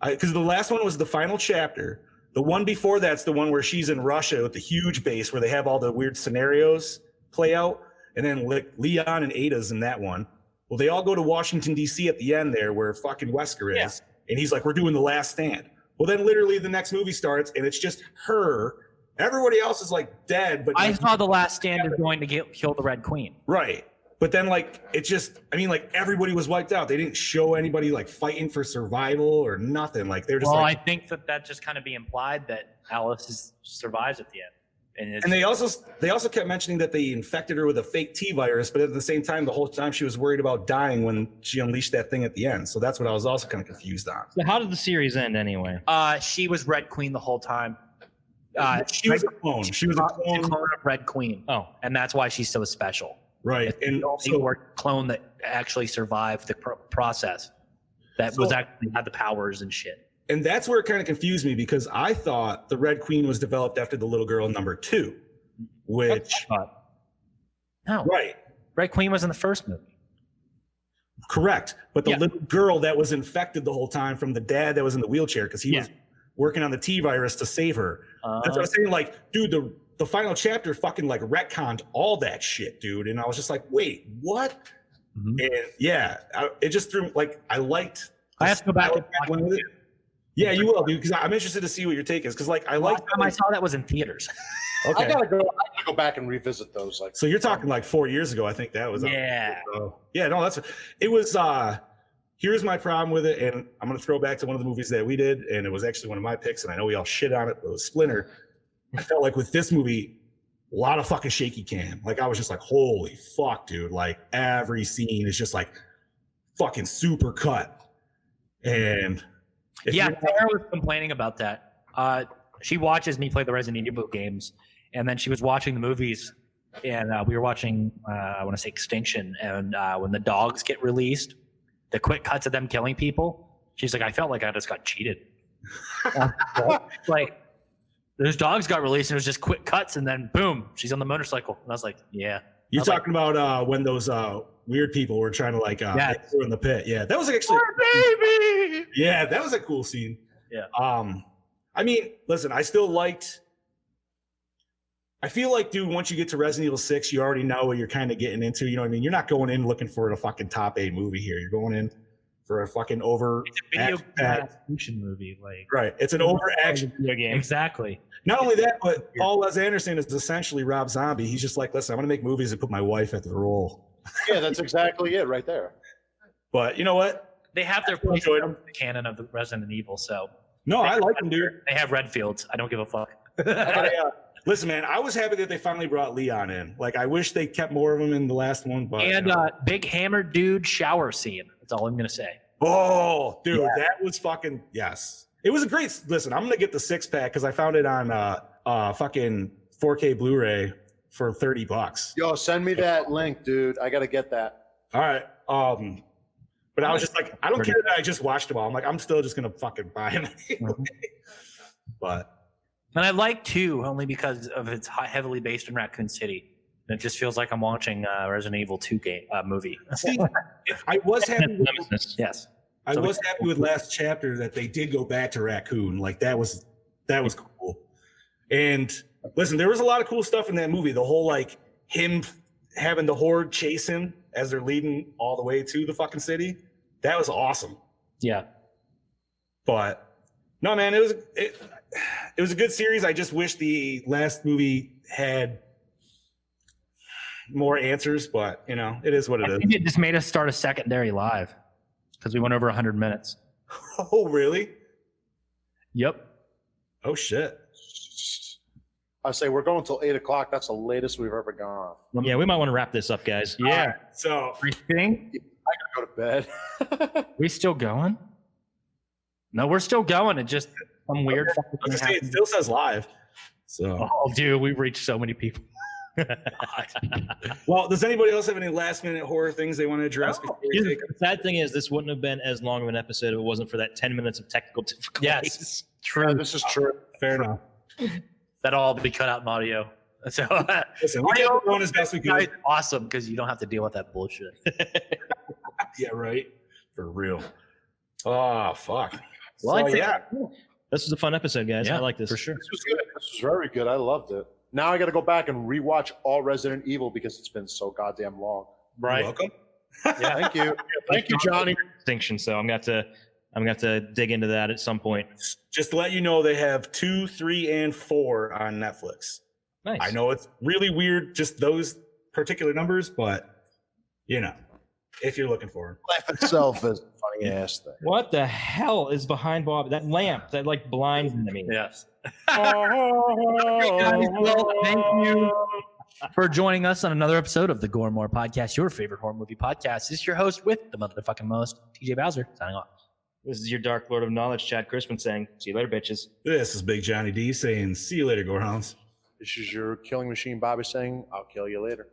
because the last one was the final chapter. The one before that's the one where she's in Russia with the huge base where they have all the weird scenarios play out, and then Leon and Ada's in that one. Well, they all go to Washington, D.C. at the end there where fucking Wesker is. And he's like, we're doing the last stand. Well, then literally the next movie starts and it's just her. Everybody else is like dead. But
I saw the last stand is going to kill the Red Queen.
Right. But then like, it just, I mean, like everybody was wiped out. They didn't show anybody like fighting for survival or nothing. Like they're just
I think that just kind of be implied that Alice survives at the end.
And they also kept mentioning that they infected her with a fake T virus, but at the same time, the whole time she was worried about dying when she unleashed that thing at the end. So that's what I was also kind of confused on.
So how did the series end anyway?
She was Red Queen the whole time.
She was a clone. She was a clone
of Red Queen.
Oh,
and that's why she's so special.
Right.
And also a clone that actually survived the process. That was actually had the powers and shit.
And that's where it kind of confused me because I thought the Red Queen was developed after the little girl number 2, which
no,
right.
Red Queen was in the first movie.
Correct. But the little girl that was infected the whole time from the dad that was in the wheelchair because he was working on the T virus to save her. That's what I was saying. Like, dude, the final chapter fucking like retconned all that shit, dude. And I was just like, wait, what? Mm-hmm. And it just threw like I liked.
I have to go back and watch it.
Yeah, you will, dude. Because I'm interested to see what your take is. Because like I like.
Last time I saw that was in theaters.
Okay.
I gotta go back and revisit those. Like,
so you're talking like 4 years ago. I think that was.
Yeah.
No, it was. Here's my problem with it, and I'm gonna throw back to one of the movies that we did, and it was actually one of my picks, and I know we all shit on it, but it was Splinter. I felt like with this movie, a lot of fucking shaky cam. Like I was just like, holy fuck, dude! Like every scene is just like fucking super cut, and.
Sarah was complaining about that. She watches me play the Resident Evil games, and then she was watching the movies and we were watching, I want to say Extinction, and when the dogs get released, the quick cuts of them killing people, she's like, I felt like I just got cheated. Like, those dogs got released, and it was just quick cuts, and then boom, she's on the motorcycle. And I was like, yeah.
You're talking about when those weird people were trying to like make her in the pit. Yeah, that was actually
baby.
Yeah, that was a cool scene.
Yeah.
I mean, listen, I still liked. I feel like, dude, once you get to Resident Evil 6, you already know what you're kind of getting into. You know what I mean? You're not going in looking for a fucking top 8 movie here. You're going in for a fucking
It's a video action movie, like
right. It's an over action
video game.
Exactly.
Not only that, but Paul Wes Anderson is essentially Rob Zombie. He's just like, listen, I'm going to make movies and put my wife at the role.
Yeah, that's exactly it right there.
But you know what?
They have their place in the canon of the Resident Evil, so.
No, I like them, dude.
They have Redfields. I don't give a fuck.
Listen, man, I was happy that they finally brought Leon in. Like, I wish they kept more of him in the last one. But
and big hammer dude shower scene. That's all I'm gonna say.
Oh, dude, that was fucking yes. It was a great. Listen, I'm gonna get the 6-pack because I found it on fucking 4K Blu-ray for $30.
Yo, send me that link, dude. I gotta get that.
All right. But I was just like, I don't care that I just watched them all. I'm like, I'm still just gonna fucking buy them. But.
And I like 2 only because of it's heavily based in Raccoon City. And it just feels like I'm watching Resident Evil 2 movie.
See, I was happy.
Yes,
I was happy with last chapter that they did go back to Raccoon. Like that was cool. And listen, there was a lot of cool stuff in that movie. The whole like him having the horde chase him as they're leading all the way to the fucking city. That was awesome.
Yeah.
But no, man, it was a good series. I just wish the last movie had more answers, but you know, it is what it is.
I think it just made us start a secondary live because we went over 100 minutes.
Oh, really?
Yep.
Oh shit.
I say we're going till 8 o'clock. That's the latest we've ever gone.
Yeah, we might want to wrap this up, guys.
Yeah.
Right, so
I think
I gotta go to bed.
we still going? No, we're still going. It just some weird.
I was gonna say, it still says live. So.
Oh, dude, we've reached so many people.
Well, does anybody else have any last minute horror things they want to address?
The sad thing is, this wouldn't have been as long of an episode if it wasn't for that 10 minutes of technical difficulties.
Yes, true.
Yeah, this is true.
Fair enough.
That'll all be cut out in audio. So,
listen, we kept going as best we could.
Awesome, because you don't have to deal with that bullshit.
Yeah, right. For real. Oh, fuck.
Well,
so, yeah.
This was a fun episode, guys. I like this.
For sure.
This was good. This was very good. I loved it. Now I got to go back and rewatch all Resident Evil because it's been so goddamn long.
Right.
You're welcome.
Yeah, thank you. Thank you, Johnny.
Distinction. So I'm gonna have to dig into that at some point.
Just to let you know, they have 2, 3, and 4 on Netflix.
Nice.
I know it's really weird, just those particular numbers, but you know, if you're looking for them.
Life itself is a funny ass thing.
What the hell is behind Bob? That lamp that like blinds me.
Yes. Well, thank you for joining us on another episode of the Gore N More podcast, your favorite horror movie podcast. This is your host with the motherfucking most, TJ Bowser, signing off.
This is your Dark Lord of Knowledge, Chad Crispin, saying, "See you later, bitches."
This is Big Johnny D saying, "See you later, Gorehounds."
This is your killing machine, Bobby, saying, "I'll kill you later."